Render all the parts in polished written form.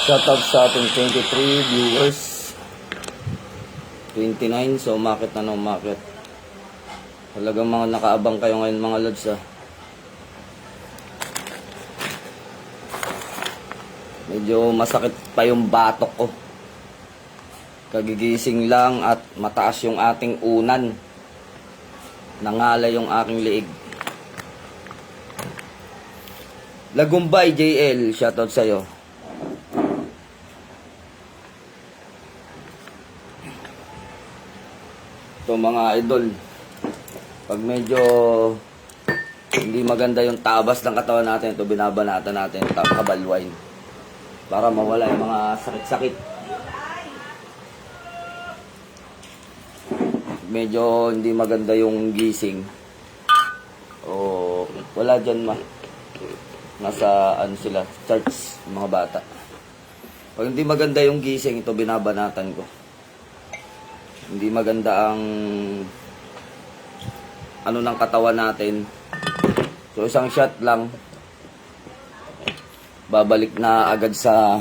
Shoutout sa ating 23 viewers. 29, so umakit na umakit. Talagang mga nakaabang kayo ngayon mga lods Medyo masakit pa yung batok ko. Kagigising lang at mataas yung ating unan. Nangalay yung aking liig. Lagumbay JL, shoutout sa'yo. Ito mga idol, pag medyo hindi maganda yung tabas ng katawan natin, ito binabanatan natin, kabalwine, para mawala yung mga sakit-sakit. Medyo hindi maganda yung gising, o wala dyan nasa ano sila, church, mga bata. Pag hindi maganda yung gising, ito binabanatan ko. Hindi maganda ang ano ng katawan natin. So isang shot lang, babalik na agad sa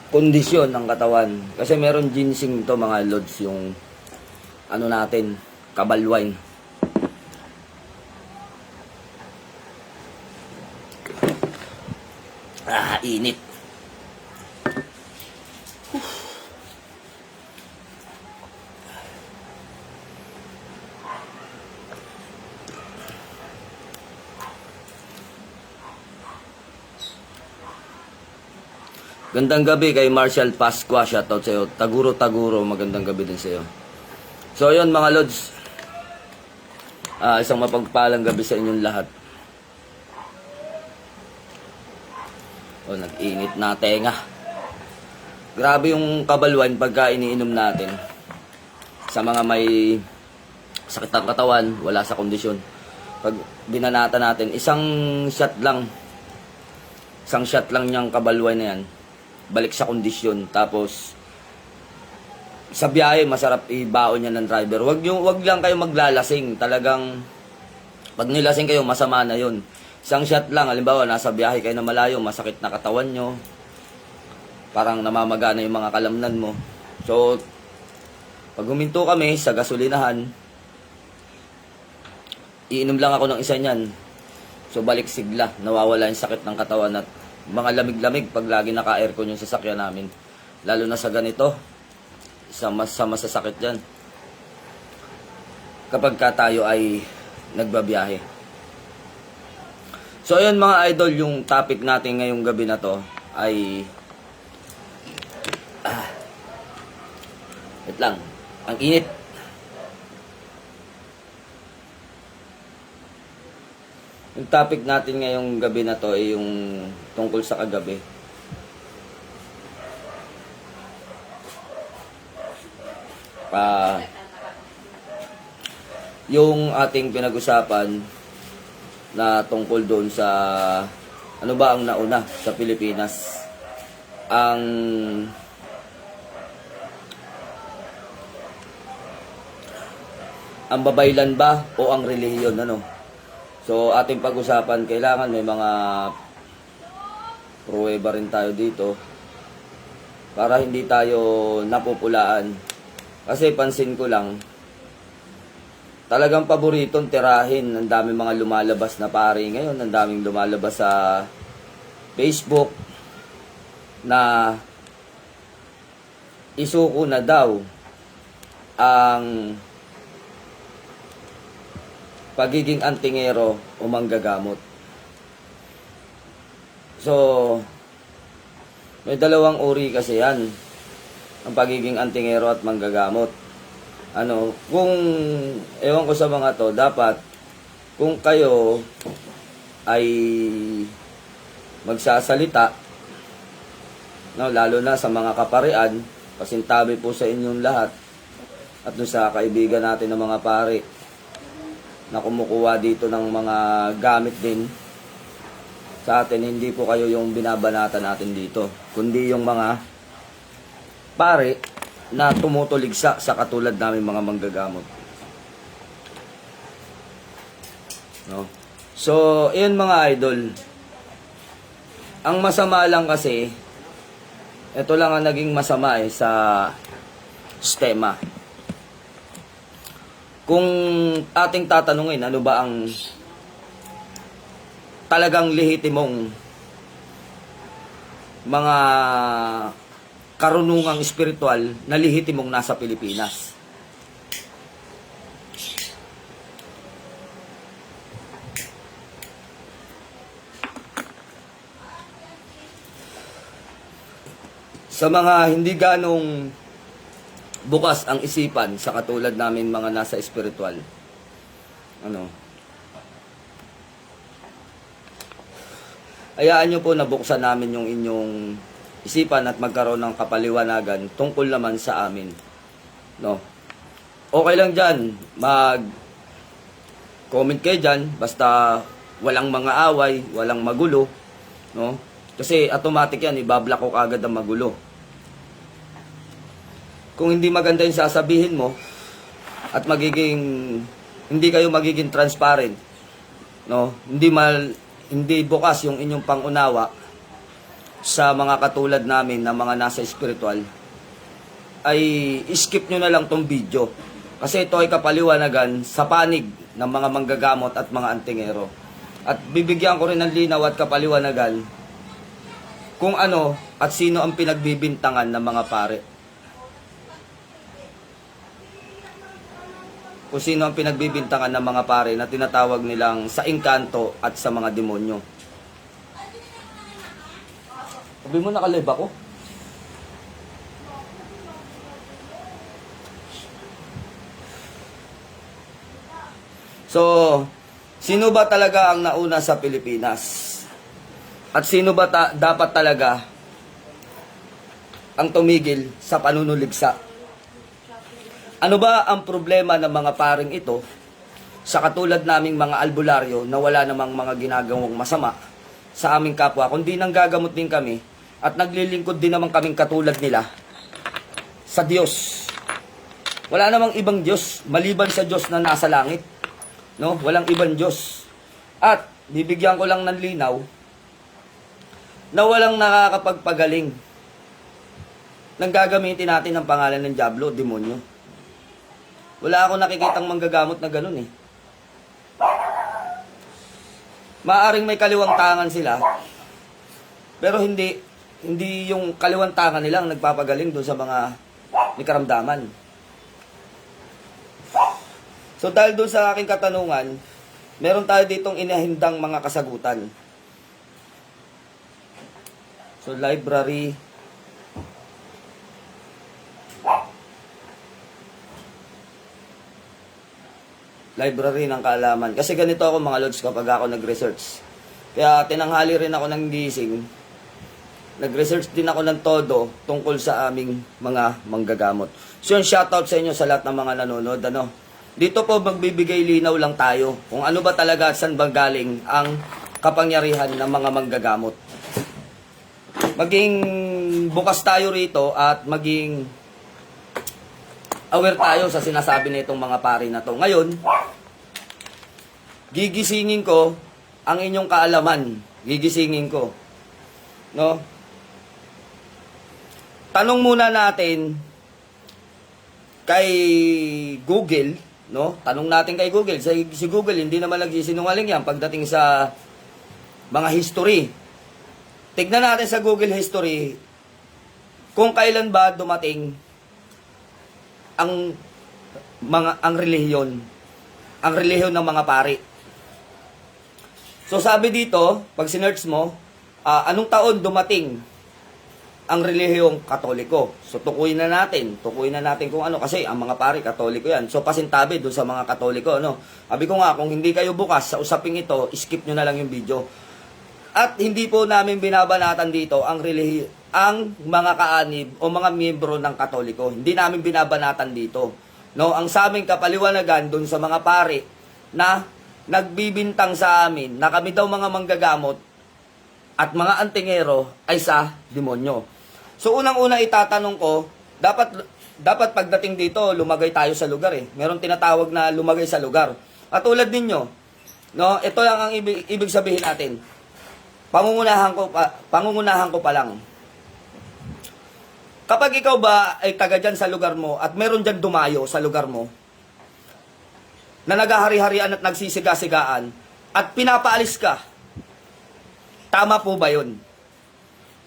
kondisyon ng katawan. Kasi meron ginseng to mga lods, yung ano natin, kabalwine. Init. Gandang gabi kay Marshall Pasqua, shoutout sa iyo. Taguro, magandang gabi din sa iyo. So ayun mga lods, isang mapagpalang gabi sa inyong lahat. Nag-init na tenga. Grabe yung kabalwan pagka iniinom natin. Sa mga may sakit ng katawan, wala sa kondisyon. Pag binanata natin, isang shot lang niyang kabalwan na yan, balik sa kondisyon. Tapos sa biyahe masarap ibaon niya ng driver. Wag lang kayo maglalasing. Talagang pag nilasing kayo, masama na 'yon. Isang shot lang, halimbawa nasa biyahe kayo na malayo, masakit na katawan nyo, parang namamagana yung mga kalamnan mo. So pag huminto kami sa gasolinahan, iinom lang ako ng isa niyan. So balik sigla, nawawala yung sakit ng katawan at mga lamig-lamig pag lagi naka-aircon yung sasakyan namin. Lalo na sa ganito, sa masasakit dyan. Kapag ka tayo ay nagbabiyahe. So ayun mga idol, yung topic natin ngayong gabi na to ay wait lang, ang init. Yung topic natin ngayong gabi na to ay yung tungkol sa kagabi. Yung ating pinag-usapan na tungkol doon sa ano ba ang nauna sa Pilipinas? Ang babaylan ba o ang relihiyon, ano? So ating pag-usapan, kailangan may mga pruweba rin tayo dito para hindi tayo napupulaan. Kasi pansin ko lang, talagang paboritong tirahin. Ang daming mga lumalabas na pari ngayon, ang daming lumalabas sa Facebook na isuko na daw ang pagiging antingero o manggagamot. So, may dalawang uri kasi yan, ang pagiging antingero at manggagamot. Kung ewan ko sa mga to, dapat kung kayo ay magsasalita, lalo na sa mga kaparian, pasintabi po sa inyong lahat at doon sa kaibigan natin ng mga pari na kumukuha dito ng mga gamit din sa atin, hindi po kayo yung binabanatan natin dito, kundi yung mga pare na tumutuligsa sa katulad namin mga manggagamot. No? So, ayun mga idol. Ang masama lang kasi, ito lang ang naging masama sa sistema. Kung ating tatanungin, ano ba ang talagang lehitimong mga karunungang espiritual na lehitimong nasa Pilipinas? Sa mga hindi ganong bukas ang isipan sa katulad namin mga nasa espiritual, hayaan nyo po na buksan namin yung inyong isipan at magkaroon ng kapaliwanagan tungkol naman sa amin. No? Okay lang dyan, mag-comment kayo dyan, basta walang mga away, walang magulo. No? Kasi automatic yan, ibablock ko kagad ang magulo. Kung hindi maganda yung sasabihin mo at hindi kayo magiging transparent, no? Hindi bukas yung inyong pangunawa sa mga katulad namin na mga nasa spiritual, ay skip nyo na lang tong video. Kasi ito ay kapaliwanagan sa panig ng mga manggagamot at mga antingero. At bibigyan ko rin ng linaw at kapaliwanagan kung ano at sino ang pinagbibintangan ng mga pare. Kung sino ang pinagbibintangan ng mga pare na tinatawag nilang sa engkanto at sa mga demonyo. Sabi mo nakalive ako? So, sino ba talaga ang nauna sa Pilipinas? At sino ba dapat talaga ang tumigil sa panunuligsa? Ano ba ang problema ng mga paring ito sa katulad naming mga albularyo na wala namang mga ginagawang masama sa aming kapwa, kundi nang gagamot din kami at naglilingkod din naman kaming katulad nila sa Diyos. Wala namang ibang Diyos maliban sa Diyos na nasa langit. No? Walang ibang Diyos. At bibigyan ko lang ng linaw na walang nakakapagpagaling nang gagamitin natin ang pangalan ng Diablo, demonyo. Wala akong nakikitang manggagamot na ganun eh. Maaring may kaliwang tangan sila, pero hindi yung kaliwang tangan nilang nagpapagaling doon sa mga may karamdaman. So dahil doon sa aking katanungan, meron tayo ditong inahindang mga kasagutan. So library ng kaalaman. Kasi ganito ako mga lods kapag ako nag-research. Kaya tinanghali rin ako ng gising. Nag-research din ako ng todo tungkol sa aming mga manggagamot. So yun, shoutout sa inyo sa lahat ng mga nanonood. Dito po magbibigay linaw lang tayo kung ano ba talaga at saan ba galing ang kapangyarihan ng mga manggagamot. Maging bukas tayo rito at maging aware tayo sa sinasabi nitong mga pari na to. Ngayon, gigisingin ko ang inyong kaalaman. Gigisingin ko. No? Tanong muna natin kay Google, no? Tanong natin kay Google. Si Google hindi naman nagsisinungaling yan pagdating sa mga history. Tignan natin sa Google history kung kailan ba dumating ang relihiyon ng mga pari. So sabi dito, pag sinearch mo, anong taon dumating ang relihiyong Katoliko? So tukuyin na natin kung ano, kasi ang mga pari Katoliko yan. So pasintabi doon sa mga Katoliko, no? Sabi ko nga, kung hindi kayo bukas sa usaping ito, skip nyo na lang yung video. At hindi po namin binabanatan dito ang mga kaanib o mga miyembro ng Katoliko. Hindi namin binabanatan dito. No, ang sa aming kapaliwanagan doon sa mga pari na nagbibintang sa amin na kami daw mga manggagamot at mga antingero ay sa demonyo. So unang-una itatanong ko, dapat pagdating dito lumagay tayo sa lugar eh. Meron tinatawag na lumagay sa lugar. At tulad ninyo, no, ito lang ang ibig sabihin natin. pangungunahan ko pa lang. Kapag ikaw ba ay taga dyan sa lugar mo at meron dyan dumayo sa lugar mo na nagahari-harian at nagsisiga-sigaan at pinapaalis ka, tama po ba yun?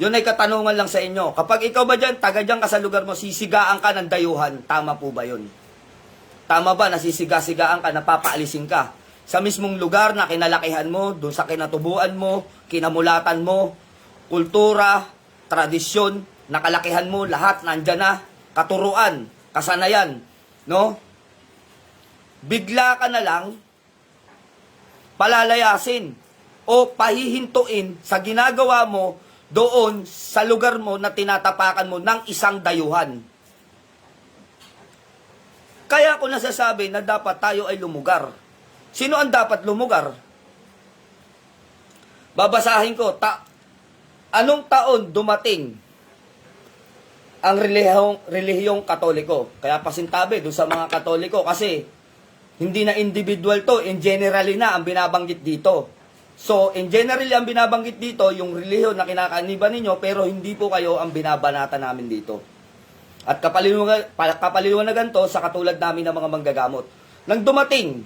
Yun ay katanungan lang sa inyo. Kapag ikaw ba dyan, taga dyan ka sa lugar mo, sisigaan ka ng dayuhan, tama po ba yun? Tama ba na sisiga-sigaan ka, napapaalisin ka? Sa mismong lugar na kinalakihan mo, doon sa kinatubuan mo, kinamulatan mo, kultura, tradisyon, nakalakihan mo, lahat nandyan na, katuruan, kasanayan, no? Bigla ka na lang palalayasin o pahihintuin sa ginagawa mo doon sa lugar mo na tinatapakan mo ng isang dayuhan. Kaya ako nasasabi na dapat tayo ay lumugar. Sino ang dapat lumugar? Babasahin ko, anong taon dumating ang relihiyong Katoliko? Kaya pasintabi doon sa mga Katoliko kasi hindi na individual to, in generally na ang binabanggit dito. So, in generally ang binabanggit dito, yung relihiyon na kinakaniban ninyo, pero hindi po kayo ang binabanata namin dito. At kapaliwanagan to sa katulad namin ng mga manggagamot. Nang dumating,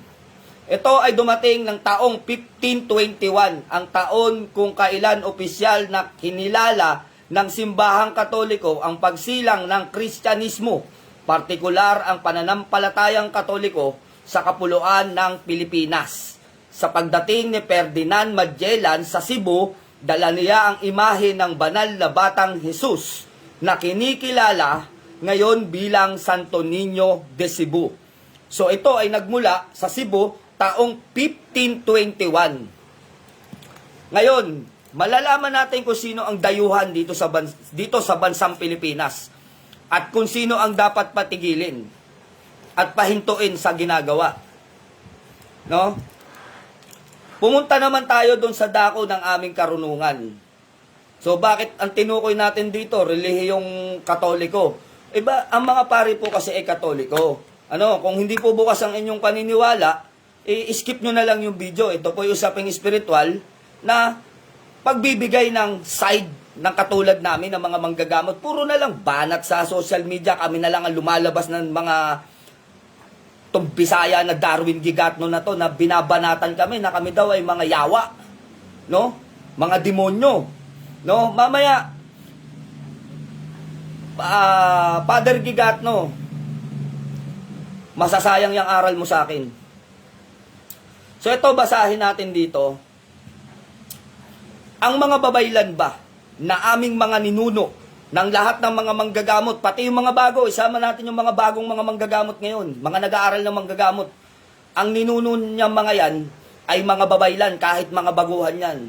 ito ay dumating ng taong 1521, ang taon kung kailan opisyal na kinilala ng simbahang Katoliko ang pagsilang ng Kristyanismo, partikular ang pananampalatayang Katoliko sa kapuluan ng Pilipinas. Sa pagdating ni Ferdinand Magellan sa Cebu, dala niya ang imahe ng banal na batang Jesus na kinikilala ngayon bilang Santo Niño de Cebu. So ito ay nagmula sa Cebu taong 1521. Ngayon, malalaman natin kung sino ang dayuhan dito sa bansang Pilipinas at kung sino ang dapat patigilin at pahintuin sa ginagawa. No? Pumunta naman tayo doon sa dako ng aming karunungan. So bakit ang tinukoy natin dito, relihiyong Katoliko? Iba, ang mga pari po kasi ay Katoliko. Kung hindi po bukas ang inyong paniniwala, skip nyo na lang yung video. Ito po yung usaping spiritual na pagbibigay ng side ng katulad namin ng mga manggagamot. Puro na lang banat sa social media. Kami na lang ang lumalabas ng mga itong Bisaya na Darwin Gigatno na to na binabanatan kami na kami daw ay mga yawa, no? Mga demonyo, no? Mamaya Father Gigatno, masasayang yung aral mo sa akin. So ito, basahin natin dito. Ang mga babaylan ba na aming mga ninuno ng lahat ng mga manggagamot, pati yung mga bago, isama natin yung mga bagong mga manggagamot ngayon, mga nag-aaral ng manggagamot. Ang ninuno niyang mga yan ay mga babaylan, kahit mga baguhan yan.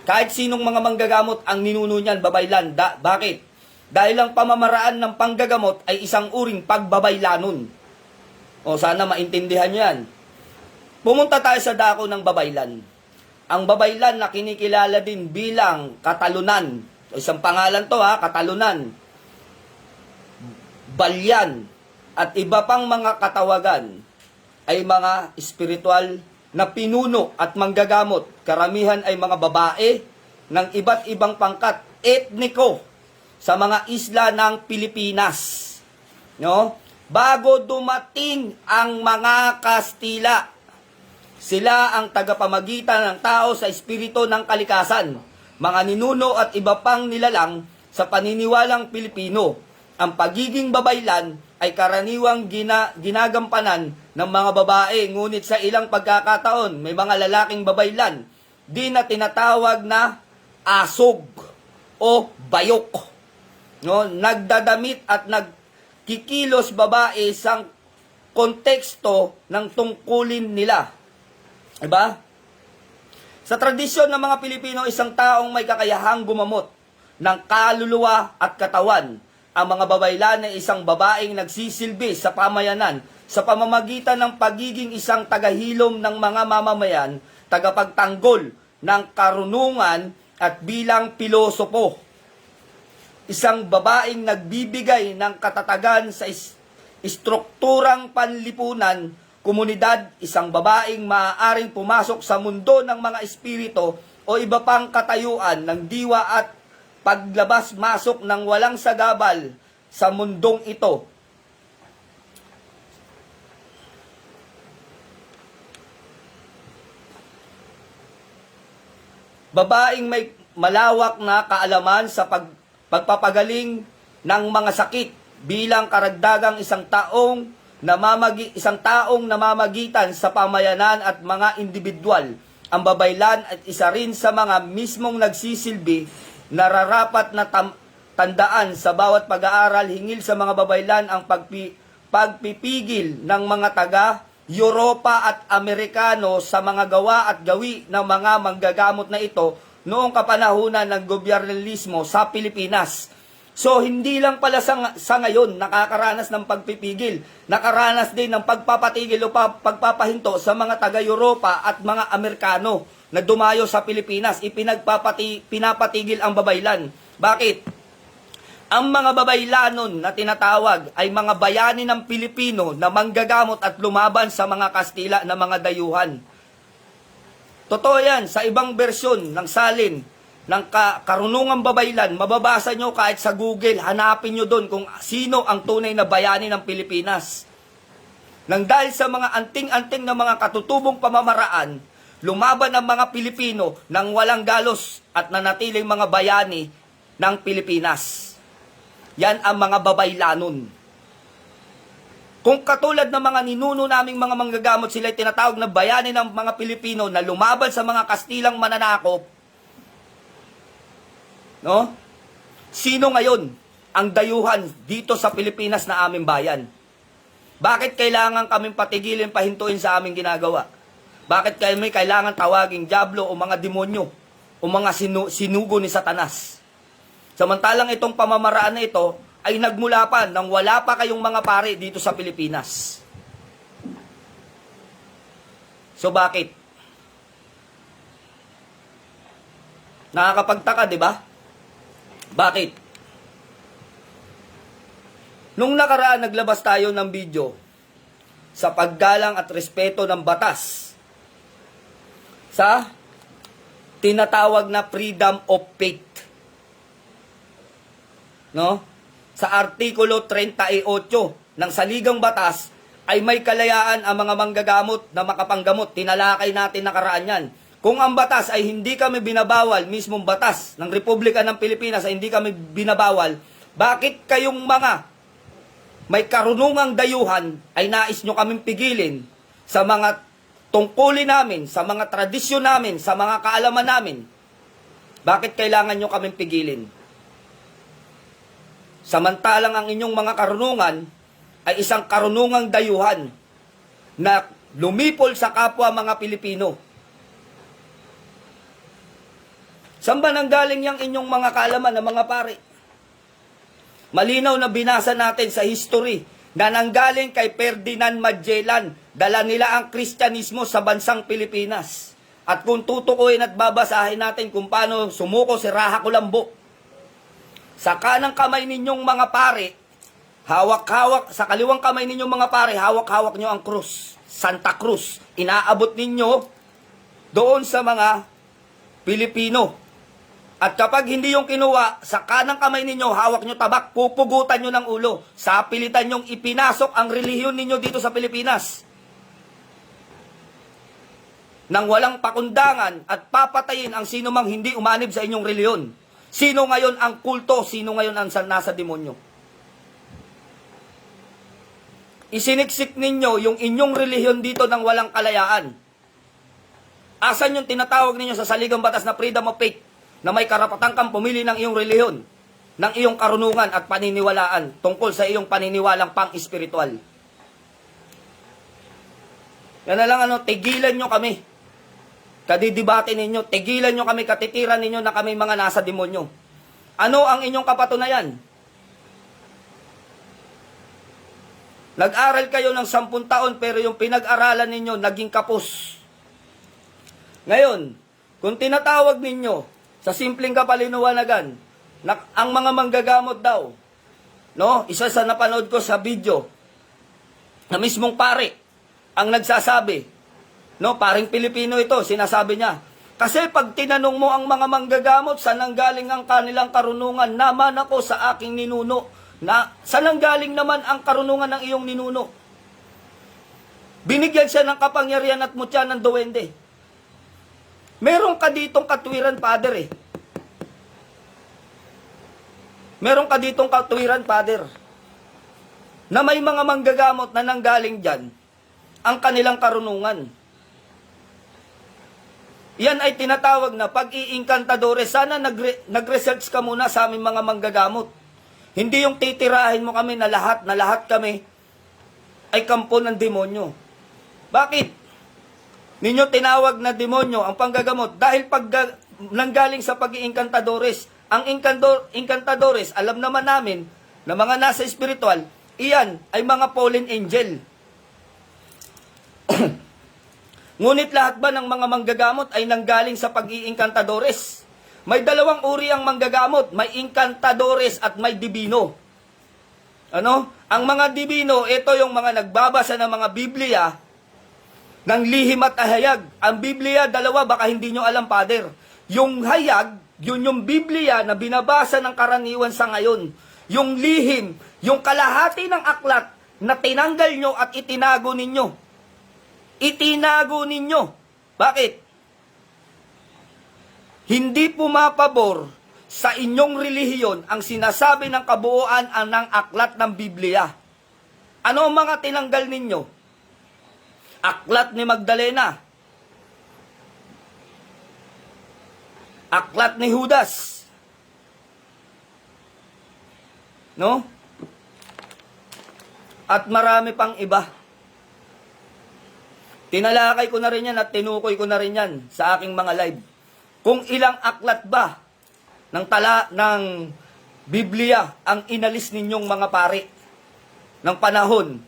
Kahit sinong mga manggagamot, ang ninuno niyan, babaylan. Bakit? Dahil ang pamamaraan ng panggagamot ay isang uring pagbabaylanon. O sana maintindihan niyo yan. Pumunta tayo sa dako ng babaylan. Ang babaylan na kinikilala din bilang katalunan. Isang pangalan to katalunan, balyan, at iba pang mga katawagan ay mga espiritual na pinuno at manggagamot. Karamihan ay mga babae ng iba't ibang pangkat etniko sa mga isla ng Pilipinas. No? Bago dumating ang mga Kastila, sila ang tagapamagitan ng tao sa espiritu ng kalikasan. Mga ninuno at iba pang nilalang sa paniniwalang Pilipino. Ang pagiging babaylan ay karaniwang ginagampanan ng mga babae, ngunit sa ilang pagkakataon may mga lalaking babaylan din na tinatawag na asog o bayok. No? Nagdadamit at nagkikilos babae sa konteksto ng tungkulin nila. Diba? Sa tradisyon ng mga Pilipino, isang taong may kakayahang gumamot ng kaluluwa at katawan. Ang mga babaylan ay isang babaeng nagsisilbi sa pamayanan sa pamamagitan ng pagiging isang tagahilom ng mga mamamayan, tagapagtanggol ng karunungan at bilang pilosopo. Isang babaeng nagbibigay ng katatagan sa istrukturang panlipunan, komunidad, isang babaeng maaaring pumasok sa mundo ng mga espiritu o iba pang katayuan ng diwa at paglabas-masok ng walang sagabal sa mundong ito. Babaeng may malawak na kaalaman sa pagpapagaling ng mga sakit bilang karagdagang isang taong namamagitan sa pamayanan at mga individual. Ang babaylan at isa rin sa mga mismong nagsisilbi nararapat na tandaan sa bawat pag-aaral hingil sa mga babaylan ang pagpipigil ng mga taga Europa at Amerikano sa mga gawa at gawi ng mga manggagamot na ito noong kapanahunan ng gobyernismo sa Pilipinas. So, hindi lang pala sa ngayon nakakaranas ng pagpipigil, nakaranas din ng pagpapatigil o pagpapahinto sa mga taga-Europa at mga Amerikano na dumayo sa Pilipinas. Pinapatigil ang babaylan. Bakit? Ang mga babaylanon na tinatawag ay mga bayani ng Pilipino na manggagamot at lumaban sa mga Kastila na mga dayuhan. Totoo yan, sa ibang bersyon ng salin ng karunungang babaylan, mababasa nyo kahit sa Google, hanapin nyo doon kung sino ang tunay na bayani ng Pilipinas. Nang dahil sa mga anting-anting na mga katutubong pamamaraan, lumaban ang mga Pilipino nang walang galos at nanatiling mga bayani ng Pilipinas. Yan ang mga babaylanon. Kung katulad ng mga ninuno naming mga manggagamot, sila ay tinatawag na bayani ng mga Pilipino na lumaban sa mga Kastilang mananakop, no? Sino ngayon ang dayuhan dito sa Pilipinas na aming bayan? Bakit kailangan kaming patigilin, pahintuin sa aming ginagawa? Bakit kami kailangan tawaging diablo o mga demonyo o mga sinugo ni Satanas? Samantalang itong pamamaraan na ito ay nagmula pa nang wala pa kayong mga pare dito sa Pilipinas. So bakit? Nakakapagtaka, di ba? Bakit? Nung nakaraan naglabas tayo ng video sa paggalang at respeto ng batas sa tinatawag na freedom of faith. No? Sa Artikulo 38 ng Saligang Batas ay may kalayaan ang mga manggagamot na makapanggamot. Tinalakay natin nakaraan yan. Kung ang batas ay hindi kami binabawal, mismong batas ng Republika ng Pilipinas ay hindi kami binabawal, bakit kayong mga may karunungang dayuhan ay nais nyo kaming pigilin sa mga tungkulin namin, sa mga tradisyon namin, sa mga kaalaman namin? Bakit kailangan nyo kaming pigilin? Samantalang ang inyong mga karunungan ay isang karunungang dayuhan na lumipol sa kapwa mga Pilipino. Saan ba nanggaling yung inyong mga kaalaman na mga pare? Malinaw na binasa natin sa history na nanggaling kay Ferdinand Magellan. Dala nila ang Kristyanismo sa bansang Pilipinas. At kung tutukuyin at babasahin natin kung paano sumuko si Raha Kulambo, sa kanang kamay ninyong mga pare, hawak-hawak, sa kaliwang kamay ninyong mga pare, hawak-hawak nyo ang krus, Santa Cruz. Inaabot ninyo doon sa mga Pilipino. At kapag hindi yung kinuha, sa kanang kamay ninyo, hawak nyo tabak, pupugutan nyo ng ulo. Sa pilitan nyong ipinasok ang relihiyon ninyo dito sa Pilipinas. Nang walang pakundangan at papatayin ang sino mang hindi umanib sa inyong relihiyon. Sino ngayon ang kulto? Sino ngayon ang nasa demonyo? Isiniksik ninyo yung inyong relihiyon dito ng walang kalayaan. Asan yung tinatawag ninyo sa Saligang Batas na freedom of faith? Na may karapatan kang pumili ng iyong relihiyon, ng iyong karunungan at paniniwalaan tungkol sa iyong paniniwalang pang-espiritual. Yan na lang, tigilan nyo kami. Kadidibate ninyo, tigilan nyo kami, katitiran ninyo na kami mga nasa demonyo. Ano ang inyong kapatunayan? Nag-aral kayo ng 10 taon pero yung pinag-aralan ninyo naging kapos. Ngayon, kung tinatawag ninyo sa simpleng kapalinuwanagan na ang mga manggagamot daw, no? Isa sa napanood ko sa video na mismong pare ang nagsasabi, no? Paring Pilipino ito, sinasabi niya, Kasi pag tinanong mo ang mga manggagamot, saan nanggaling ang kanilang karunungan? Naman ako sa aking ninuno. Saan nanggaling naman ang karunungan ng iyong ninuno? Binigyan siya ng kapangyarihan at mutya ng duwende. Meron ka ditong katwiran, Father eh. Meron ka ditong katwiran, Father, na may mga manggagamot na nanggaling dyan ang kanilang karunungan. Yan ay tinatawag na pag-iinkantadores. Sana nag-research ka muna sa aming mga manggagamot. Hindi yung titirahin mo kami na lahat kami ay kampo ng demonyo. Bakit? Ninyo tinawag na demonyo ang panggagamot dahil nanggaling sa pag-iinkantadores. Ang inkantadores, alam naman namin na mga nasa spiritual, iyan ay mga fallen angel. Ngunit lahat ba ng mga manggagamot ay nanggaling sa pag-iinkantadores? May dalawang uri ang manggagamot, may inkantadores at may dibino. Ano? Ang mga dibino, ito yung mga nagbabasa ng mga Biblia ng lihim at hayag. Ang Biblia, dalawa, baka hindi nyo alam, Father. Yung hayag, yun yung Biblia na binabasa ng karaniwan sa ngayon. Yung lihim, yung kalahati ng aklat na tinanggal nyo at itinago ninyo. Itinago ninyo. Bakit? Hindi pumapabor sa inyong relihiyon ang sinasabi ng kabuuan ng aklat ng Biblia. Ano ang mga tinanggal ninyo? Aklat ni Magdalena. Aklat ni Judas. No? At marami pang iba. Tinalakay ko na rin yan at tinukoy ko na rin yan sa aking mga live. Kung ilang aklat ba ng Biblia ang inalis ninyong mga pari ng panahon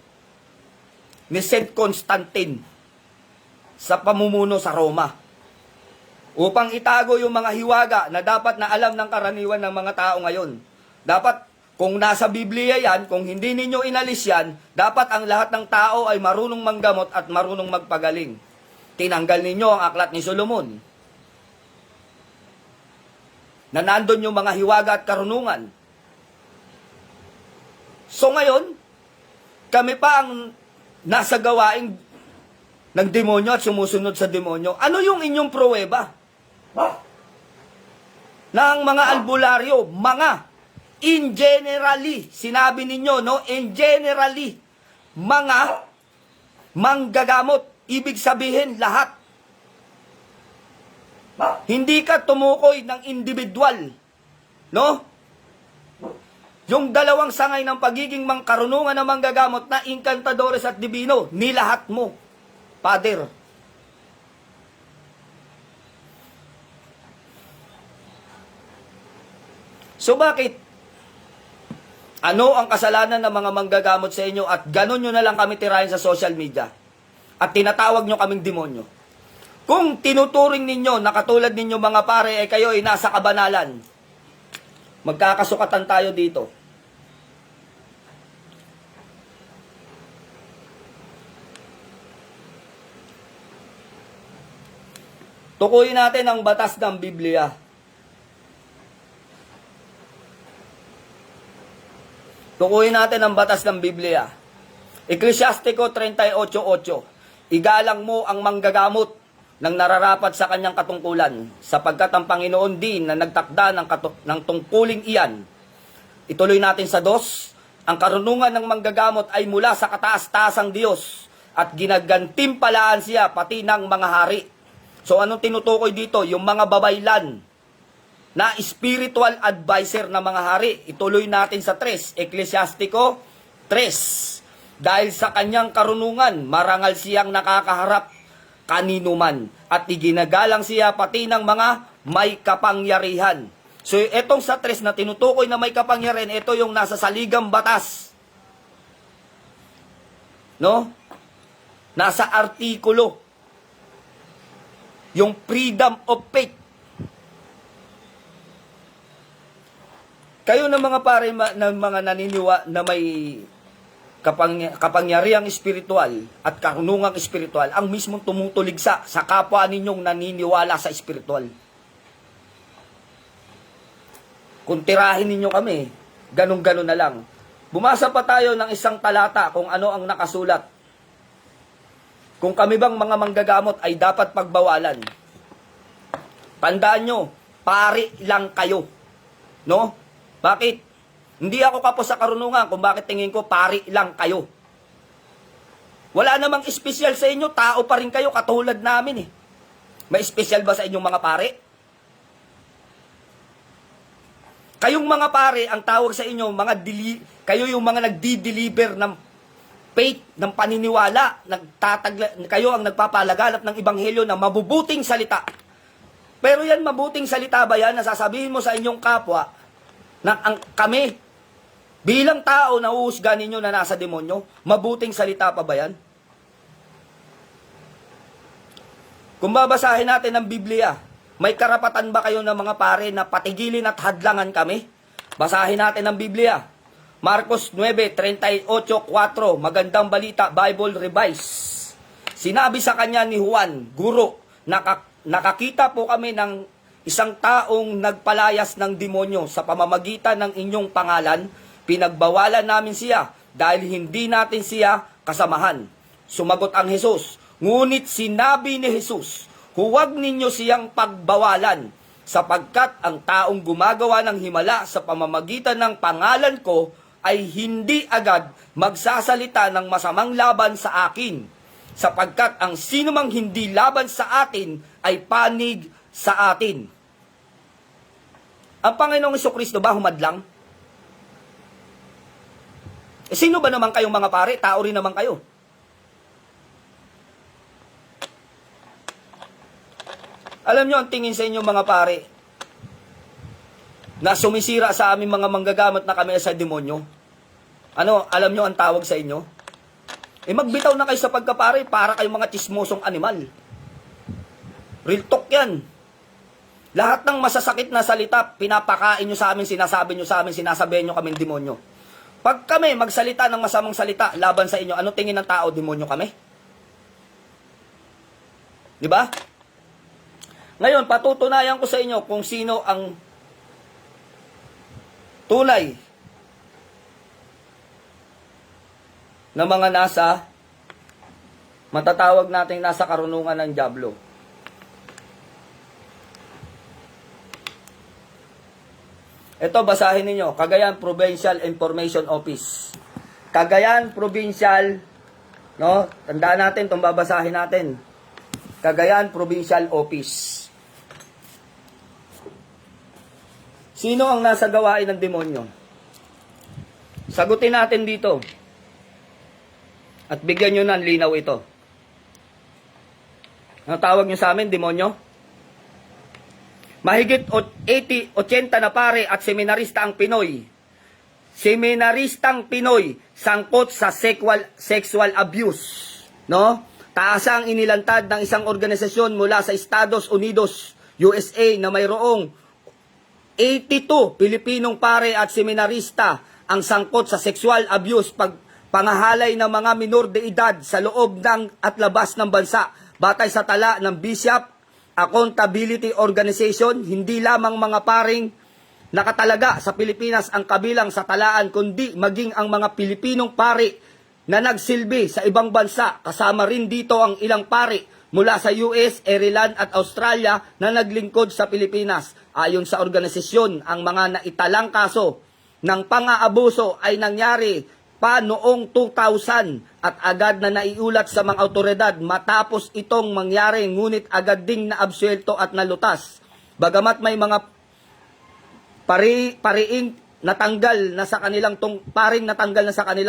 ni Saint Constantine sa pamumuno sa Roma upang itago yung mga hiwaga na dapat na alam ng karaniwan ng mga tao ngayon. Dapat, kung nasa Biblia yan, kung hindi ninyo inalis yan, dapat ang lahat ng tao ay marunong manggamot at marunong magpagaling. Tinanggal ninyo ang aklat ni Solomon na nandun yung mga hiwaga at karunungan. So ngayon, kami pa ang nasa gawain ng demonyo at sumusunod sa demonyo. Ano yung inyong pruweba? Na ang mga albularyo, in generally, sinabi ninyo, no? In generally, mga manggagamot, ibig sabihin lahat. Hindi ka tumukoy ng individual, no? Yung dalawang sangay ng pagiging karunungan ng manggagamot na inkantadores at dibino, nilahat mo, Father. So bakit? Ano ang kasalanan ng mga manggagamot sa inyo at ganun nyo na lang kami tirahin sa social media at tinatawag nyo kaming demonyo? Kung tinuturing ninyo na katulad ninyo mga pare ay kayo ay nasa kabanalan, magkakasukatan tayo dito. Tukuyin natin ang batas ng Biblia. Tukuyin natin ang batas ng Biblia. Ecclesiastico 38:8. Igalang mo ang manggagamot ng nararapat sa kanyang katungkulan, sapagkat ang Panginoon din na nagtakda ng tungkuling iyan. Ituloy natin sa 2. Ang karunungan ng manggagamot ay mula sa kataas-taasang Diyos at ginagantimpalaan siya pati ng mga hari. So anong tinutukoy dito? Yung mga babaylan na spiritual advisor ng mga hari. Ituloy natin sa 3, Ecclesiastico 3. Dahil sa kanyang karunungan, marangal siyang nakakaharap kanino man, at iginagalang siya pati ng mga may kapangyarihan. So etong sa 3 na tinutukoy na may kapangyarihan, ito yung nasa saligang batas. No? Nasa artikulo. Yung freedom of faith. Kayo na mga pare na mga naniniwa na may kapangyarihang espiritual at karunungang espiritual ang mismong tumutuligsa sa kapwa ninyong naniniwala sa espiritual. Kung tirahin ninyo kami, ganun-ganun na lang. Bumasa pa tayo ng isang talata kung ano ang nakasulat. Kung kami bang mga manggagamot ay dapat pagbawalan. Tandaan nyo, pari lang kayo. No? Bakit? Hindi ako kapos sa karunungan kung bakit tingin ko pari lang kayo. Wala namang espesyal sa inyo, tao pa rin kayo katulad namin eh. May espesyal ba sa inyong mga pari? Kayong mga pare, ang tawag sa inyo, kayo yung mga nagdi-deliver ng faith, ng paniniwala, kayo ang nagpapalaganap ng ebanghelyo ng mabubuting salita. Pero yan, mabuting salita ba yan? Nasasabihin mo sa inyong kapwa na kami, bilang tao na uusga ninyo na nasa demonyo, mabuting salita pa ba yan? Kung babasahin natin ang Biblia, may karapatan ba kayo ng mga pare na patigilin at hadlangan kami? Basahin natin ang Biblia. Marcos 9:38-4, magandang balita, Bible Revised. Sinabi sa kanya ni Juan, Guro, nakakita po kami ng isang taong nagpalayas ng demonyo sa pamamagitan ng inyong pangalan. Pinagbawalan namin siya dahil hindi natin siya kasamahan. Sumagot ang Jesus, ngunit sinabi ni Jesus, huwag ninyo siyang pagbawalan, sapagkat ang taong gumagawa ng himala sa pamamagitan ng pangalan ko ay hindi agad magsasalita ng masamang laban sa akin, sapagkat ang sinumang hindi laban sa atin ay panig sa atin. Ang Panginoong Jesucristo ba humadlang? Sino ba naman kayong mga pare? Tao rin naman kayo. Alam nyo, ang tingin sa inyo mga pare, na sumisira sa aming mga manggagamot na kami sa demonyo. Ano, alam nyo ang tawag sa inyo? Magbitaw na kayo sa pagkapare para kayong mga chismosong animal. Real talk yan. Lahat ng masasakit na salita, pinapakain nyo sa amin, sinasabi nyo sa amin, sinasabihin nyo kaming demonyo. Pag kami magsalita ng masamang salita laban sa inyo, ano tingin ng tao? Demonyo kami? Di ba? Ngayon, patutunayan ko sa inyo kung sino ang tunay na mga nasa, matatawag natin nasa karunungan ng dyablo. Ito, basahin ninyo, Cagayan Provincial Information Office. Cagayan Provincial, no? Tandaan natin, itong babasahin natin. Cagayan Provincial Office. Sino ang nasa gawain ng demonyo? Sagutin natin dito. At bigyan nyo ng linaw ito. Ang tawag nyo sa amin, demonyo? Mahigit 80 na pare at seminarista ang Pinoy. Seminaristang Pinoy sangkot sa sexual abuse. No? Taasang inilantad ng isang organisasyon mula sa Estados Unidos, USA na mayroong 82 Pilipinong pare at seminarista ang sangkot sa sexual abuse, pangahalay ng mga minor de edad sa loob ng at labas ng bansa. Batay sa tala ng Bishop Accountability Organization, hindi lamang mga paring nakatalaga sa Pilipinas ang kabilang sa talaan, kundi maging ang mga Pilipinong pare na nagsilbi sa ibang bansa. Kasama rin dito ang ilang pare mula sa US, Ireland at Australia na naglingkod sa Pilipinas. Ayon sa organisasyon, ang mga naitalang kaso ng pang-aabuso ay nangyari pa noong 2000 at agad na naiulat sa mga autoridad matapos itong mangyari, ngunit agad ding naabsuelto at nalutas. Bagamat may mga paring natanggal na sa kanilang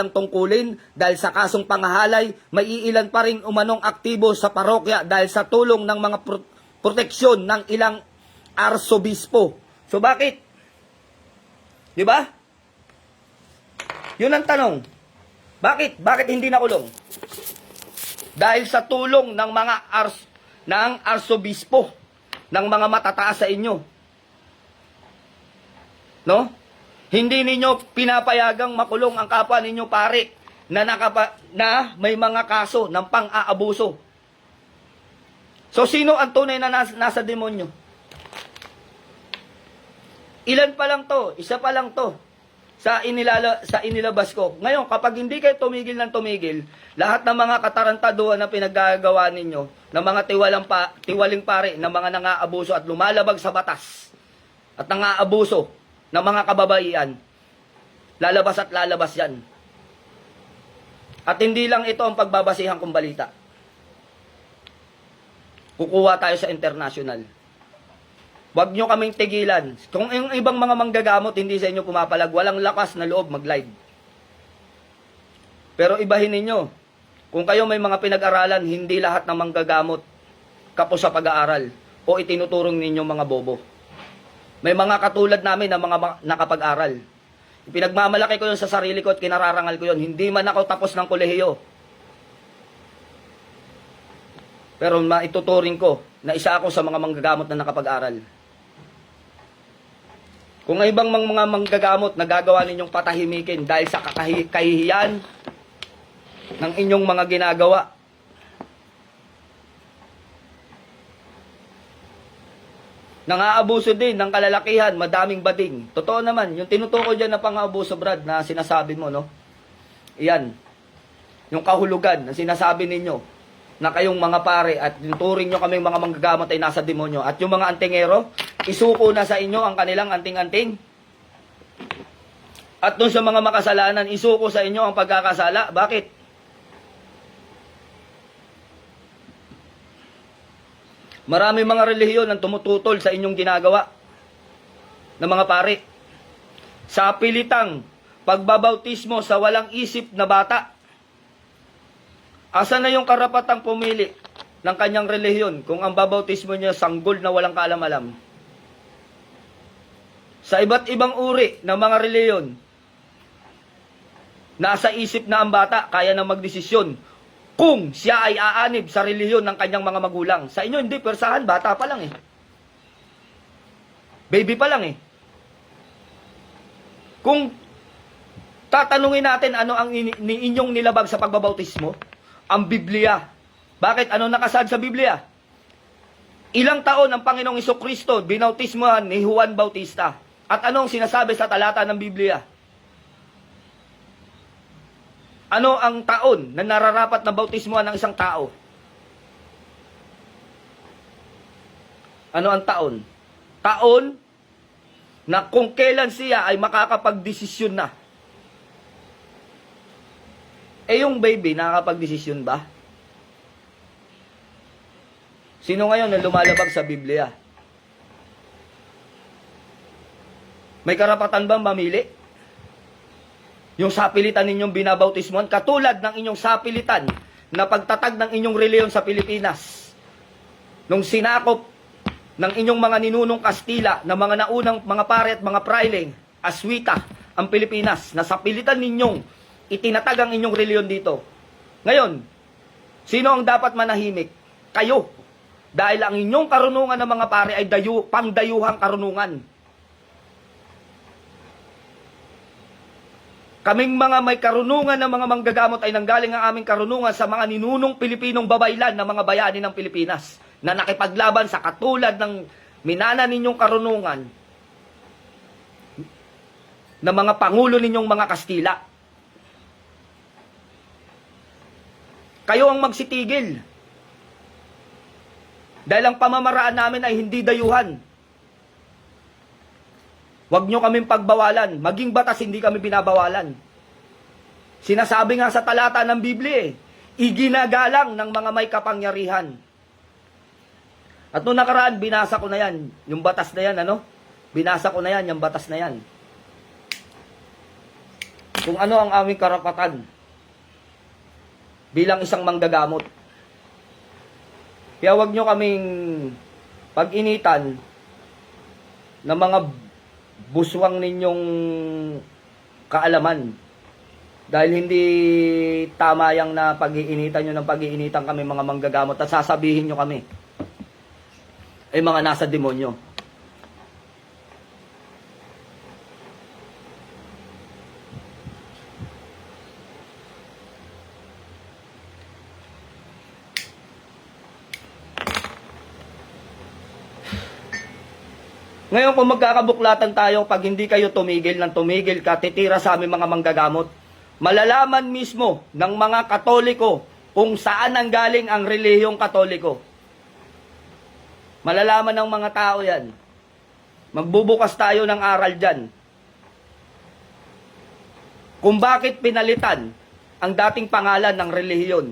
tungkulin dahil sa kasong pangahalay, may iilan pa rin umanong aktibo sa parokya dahil sa tulong ng mga proteksyon ng ilang arsobispo. So bakit? Di ba? Yun ang tanong. Bakit? Bakit hindi nakulong? Dahil sa tulong ng mga arsobispo, ng mga matataas sa inyo. No? Hindi ninyo pinapayagang makulong ang kapwa ninyo pare na may mga kaso ng pang-aabuso. So sino ang tunay na nasa demonyo? Ilan pa lang to, isa pa lang to sa inilabas ko. Ngayon, kapag hindi kayo tumigil ng tumigil, lahat ng mga katarantaduhan na pinaggagawa ninyo, ng mga tiwaling pare, ng mga nang-aabuso at lumalabag sa batas, at nang-aabuso ng mga kababaihan, lalabas at lalabas yan. At hindi lang ito ang pagbabasihan kong balita. Kukuha tayo sa international. Huwag nyo kaming tigilan. Kung yung ibang mga manggagamot hindi sa inyo pumapalag, walang lakas na loob mag-live. Pero ibahin ninyo, kung kayo may mga pinag-aralan, hindi lahat ng manggagamot kapos sa pag-aaral o itinuturong ninyo mga bobo. May mga katulad namin na mga nakapag-aral. Pinagmamalaki ko yun sa sarili ko at kinararangal ko yun. Hindi man ako tapos ng kolehiyo. Pero maituturing ko na isa ako sa mga manggagamot na nakapag-aral. Kung ibang mga manggagamot na gagawa ninyong patahimikin dahil sa kahihiyan ng inyong mga ginagawa, nang-aabuso din ng kalalakihan, madaming bading. Totoo naman, yung tinutukoy dyan na pang-aabuso, Brad, na sinasabi mo, no? Iyan, yung kahulugan na sinasabi ninyo, na kayong mga pare at turing nyo kaming mga manggagamot ay nasa demonyo. At yung mga antingero, isuko na sa inyo ang kanilang anting-anting. At dun sa mga makasalanan, isuko sa inyo ang pagkakasala. Bakit? Marami mga relihiyon ang tumututol sa inyong ginagawa ng mga pare. Sa pilitang pagbabautismo sa walang isip na bata, asa na yung karapatang pumili ng kanyang relihiyon kung ang babautismo niya sanggol na walang kaalam-alam? Sa iba't ibang uri ng mga relihiyon, nasa isip na ang bata, kaya na magdesisyon kung siya ay aanib sa relihiyon ng kanyang mga magulang. Sa inyo, hindi, persahan, bata pa lang eh. Baby pa lang eh. Kung tatanungin natin ano ang inyong nilabag sa pagbabautismo, ang Biblia. Bakit? Ano nakasad sa Biblia? Ilang taon ang Panginoong Jesucristo binautismohan ni Juan Bautista. At anong sinasabi sa talata ng Biblia? Ano ang taon na nararapat na bautismohan ng isang tao? Ano ang taon? Taon na kung kailan siya ay makakapagdesisyon na. Eh yung baby, nakakapagdesisyon ba? Sino ngayon na lumalabag sa Biblia? May karapatan bang mamili? Yung sapilitan ninyong binabautismohan, katulad ng inyong sapilitan na pagtatag ng inyong reliyon sa Pilipinas. Nung sinakop ng inyong mga ninunong Kastila, na mga naunang mga pare at mga prailing, aswita, ang Pilipinas, na sapilitan ninyong itinatag ang inyong reliyon dito. Ngayon, sino ang dapat manahimik? Kayo. Dahil ang inyong karunungan ng mga pare ay pangdayuhang karunungan. Kaming mga may karunungan ng mga manggagamot ay nanggaling ang aming karunungan sa mga ninunong Pilipinong babaylan ng mga bayani ng Pilipinas na nakipaglaban sa katulad ng minana ninyong karunungan ng mga pangulo ninyong mga Kastila. Kayo ang magsitigil. Dahil ang pamamaraan namin ay hindi dayuhan. Huwag nyo kaming pagbawalan. Maging batas, hindi kami binabawalan. Sinasabi nga sa talata ng Biblia, iginagalang ng mga may kapangyarihan. At noong nakaraan, binasa ko na yan. Yung batas na yan, ano? Binasa ko na yan, yung batas na yan. Kung ano ang aming karapatan bilang isang manggagamot. Kaya huwag nyo kaming pag-initan ng mga buswang ninyong kaalaman. Dahil hindi tama yang na pag-iinitan nyo ng pag-iinitan kami mga manggagamot at sasabihin nyo kami ay mga nasa demonyo. Ngayon kung magkakabuklatan tayo, pag hindi kayo tumigil ng tumigil ka, titira sa aming mga manggagamot. Malalaman mismo ng mga Katoliko kung saan ang galing ang relihiyong Katoliko. Malalaman ng mga tao yan. Magbubukas tayo ng aral dyan. Kung bakit pinalitan ang dating pangalan ng relihiyon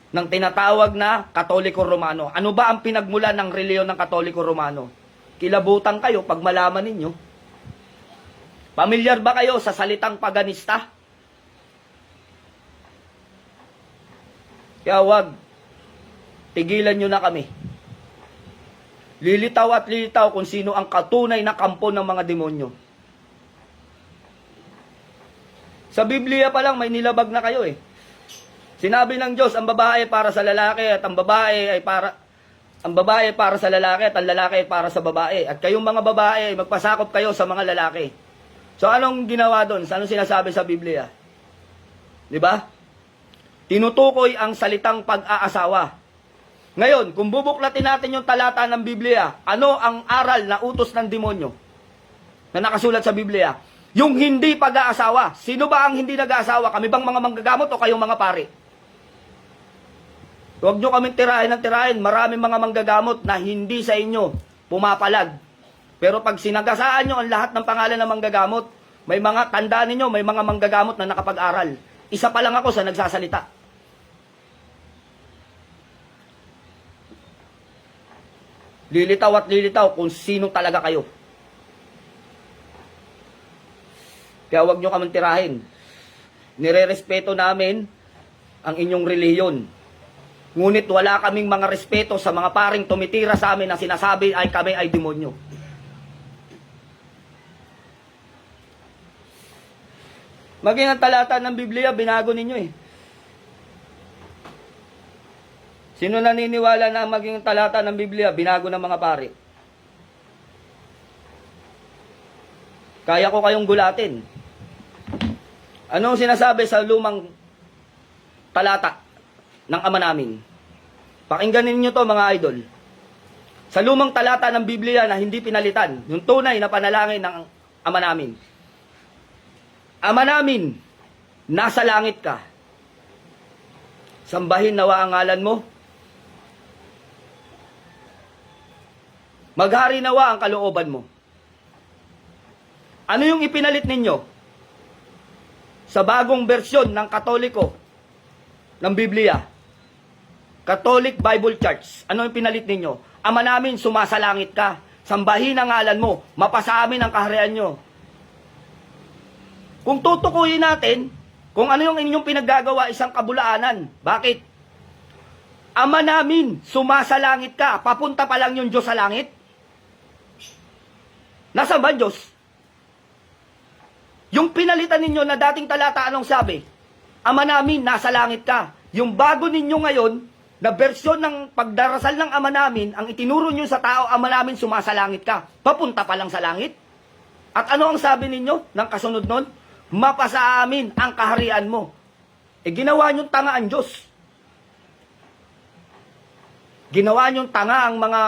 ng tinatawag na Katoliko Romano. Ano ba ang pinagmulan ng relihiyon ng Katoliko Romano? Kilabutan kayo pag malaman ninyo. Pamilyar ba kayo sa salitang paganista? Kaya wag, tigilan nyo na kami. Lilitaw at lilitaw kung sino ang katunay na kampo ng mga demonyo. Sa Biblia pa lang may nilabag na kayo eh. Sinabi ng Diyos, ang babae para sa lalaki at ang babae para sa lalaki at ang lalaki ay para sa babae. At kayong mga babae, magpasakop kayo sa mga lalaki. So anong ginawa doon? Anong sinasabi sa Biblia? 'Di ba? Tinutukoy ang salitang pag-aasawa. Ngayon, kung bubuklatin natin yung talata ng Biblia, ano ang aral na utos ng demonyo na nakasulat sa Biblia? Yung hindi pag-aasawa. Sino ba ang hindi nag-aasawa? Kami bang mga manggagamot o kayong mga pari? Huwag nyo kaming tirahin ng tirahin. Maraming mga manggagamot na hindi sa inyo pumapalag. Pero pag sinagasaan nyo ang lahat ng pangalan ng manggagamot, may mga, tandaan ninyo, may mga manggagamot na nakapag-aral. Isa pa lang ako sa nagsasalita. Lilitaw at lilitaw kung sino talaga kayo. Kaya huwag nyo kaming tirahin. Nire-respeto namin ang inyong relihiyon. Ngunit wala kaming mga respeto sa mga paring tumitira sa amin na sinasabi ay kami ay demonyo. Maging ang talata ng Biblia, binago ninyo eh. Sino naniniwala na maging talata ng Biblia, binago ng mga pari? Kaya ko kayong gulatin. Anong sinasabi sa lumang talata ng Ama namin? Pakinggan ninyo to mga idol. Sa lumang talata ng Biblia na hindi pinalitan, yung tunay na panalangin ng Ama namin. Ama namin, nasa langit ka. Sambahin nawa ang ngalan mo. Maghari nawa ang kalooban mo. Ano yung ipinalit ninyo? Sa bagong bersyon ng Katoliko ng Biblia, Catholic Bible Church, ano yung pinalit ninyo? Ama namin, sumasalangit ka. Sambahin ang ngalan mo. Mapasa amin ang kaharian nyo. Kung tutukuyin natin, kung ano yung inyong pinaggagawa, isang kabulaanan. Bakit? Ama namin, sumasalangit ka. Papunta pa lang yung Diyos sa langit. Nasaan ba Diyos? Yung pinalitan ninyo na dating talata, anong sabi? Ama namin, nasa langit ka. Yung bago ninyo ngayon, na bersyon ng pagdarasal ng Ama namin, ang itinuro nyo sa tao, Ama namin, sumasalangit ka. Papunta pa lang sa langit. At ano ang sabi ninyo ng kasunod nun? Mapasa amin ang kaharian mo. Ginawa nyong tanga ang Diyos. Ginawa nyong tanga ang mga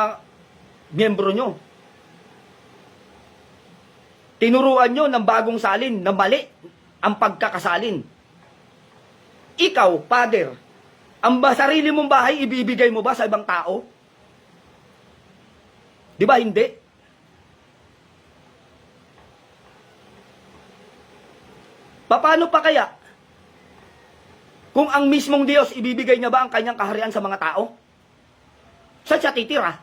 miyembro nyo. Tinuruan nyo ng bagong salin na mali ang pagkakasalin. Ikaw, Father, ang sarili mong bahay, ibibigay mo ba sa ibang tao? Di ba hindi? Paano pa kaya? Kung ang mismong Diyos, ibibigay niya ba ang kanyang kaharian sa mga tao? Saan siya titira?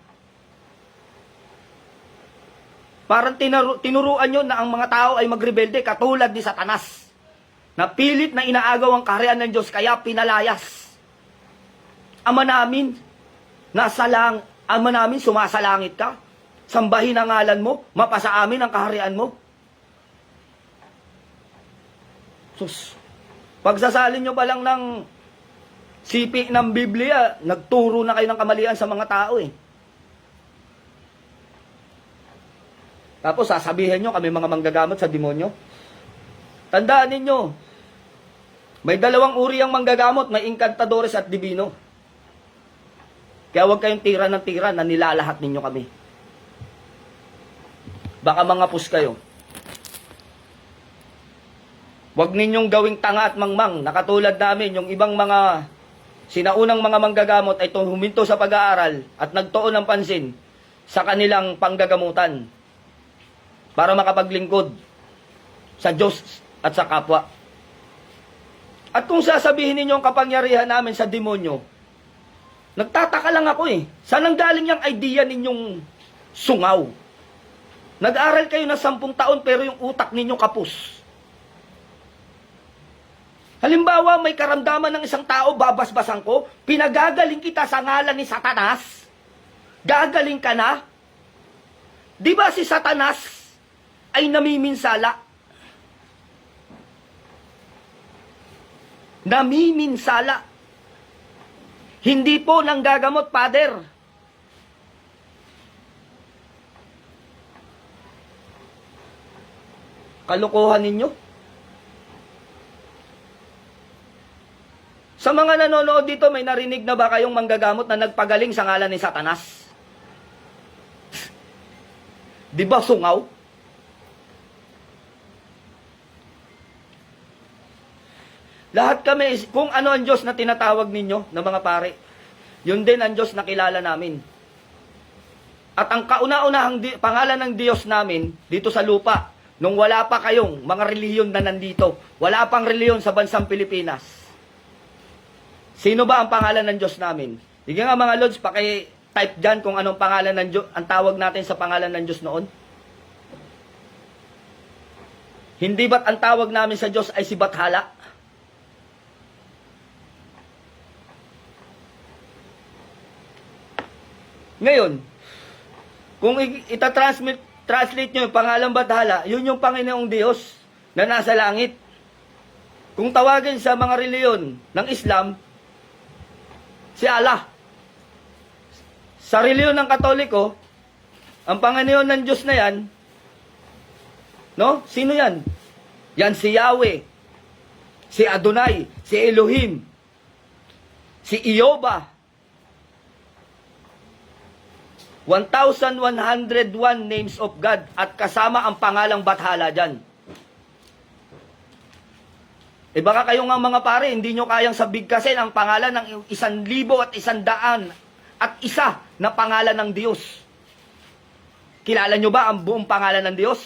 Parang tinuruan nyo na ang mga tao ay magrebelde katulad ni Satanas. Na pilit na inaagaw ang kaharian ng Diyos, kaya pinalayas. Ama namin, Ama namin, sumasalangit ka. Sambahin ang ngalan mo, mapasa amin ang kaharian mo. Sus, pagsasalin nyo pa lang ng sipi ng Biblia, nagturo na kayo ng kamalian sa mga tao eh. Tapos sasabihin nyo kami mga manggagamot sa demonyo. Tandaan ninyo, may dalawang uri ang manggagamot, may inkantadores at divino. Kaya huwag kayong tira ng tira na nilalahat ninyo kami. Baka mga pus kayo. Huwag ninyong gawing tanga at mangmang na katulad namin, yung ibang mga sinaunang mga manggagamot ay huminto sa pag-aaral at nagtuon ng pansin sa kanilang panggagamutan para makapaglingkod sa Diyos at sa kapwa. At kung sasabihin ninyo ang kapangyarihan namin sa demonyo, nagtataka lang ako Saan ang galing yung idea ninyong sungaw? Nag-aral kayo na 10 taon pero yung utak ninyo kapus. Halimbawa, may karamdaman ng isang tao, babasbasan ko, pinagagaling kita sa ngalan ni Satanas. Gagaling ka na? Di ba si Satanas ay namiminsala? Namiminsala. Hindi po nang gagamot, Father. Kalokohan ninyo. Sa mga nanonood dito, may narinig na ba kayong manggagamot na nagpagaling sa ngalan ni Satanas? Di ba sungaw? Lahat kami, kung ano ang Diyos na tinatawag ninyo na mga pare, yun din ang Diyos na kilala namin. At ang kauna-unahang pangalan ng Diyos namin dito sa lupa, nung wala pa kayong mga relihiyon na nandito, wala pang relihiyon sa bansang Pilipinas. Sino ba ang pangalan ng Diyos namin? Sige nga mga Lods, paki-type dyan kung anong pangalan ng Diyos, ang tawag natin sa pangalan ng Diyos noon. Hindi ba't ang tawag namin sa Diyos ay si Bathala? Ngayon, kung translate nyo yung pangalang Bathala, yun yung Panginoong Diyos na nasa langit. Kung tawagin sa mga reliyon ng Islam, si Allah. Sa reliyon ng Katoliko, ang Panginoon ng Diyos na yan, no? Sino yan? Yan si Yahweh, si Adonai, si Elohim, si Ioba. 1,101 names of God at kasama ang pangalang Bathala dyan. Baka kayo nga mga pare, hindi nyo kayang sabigkasin ang pangalan ng 1,100 at isa na pangalan ng Diyos. Kilala nyo ba ang buong pangalan ng Diyos?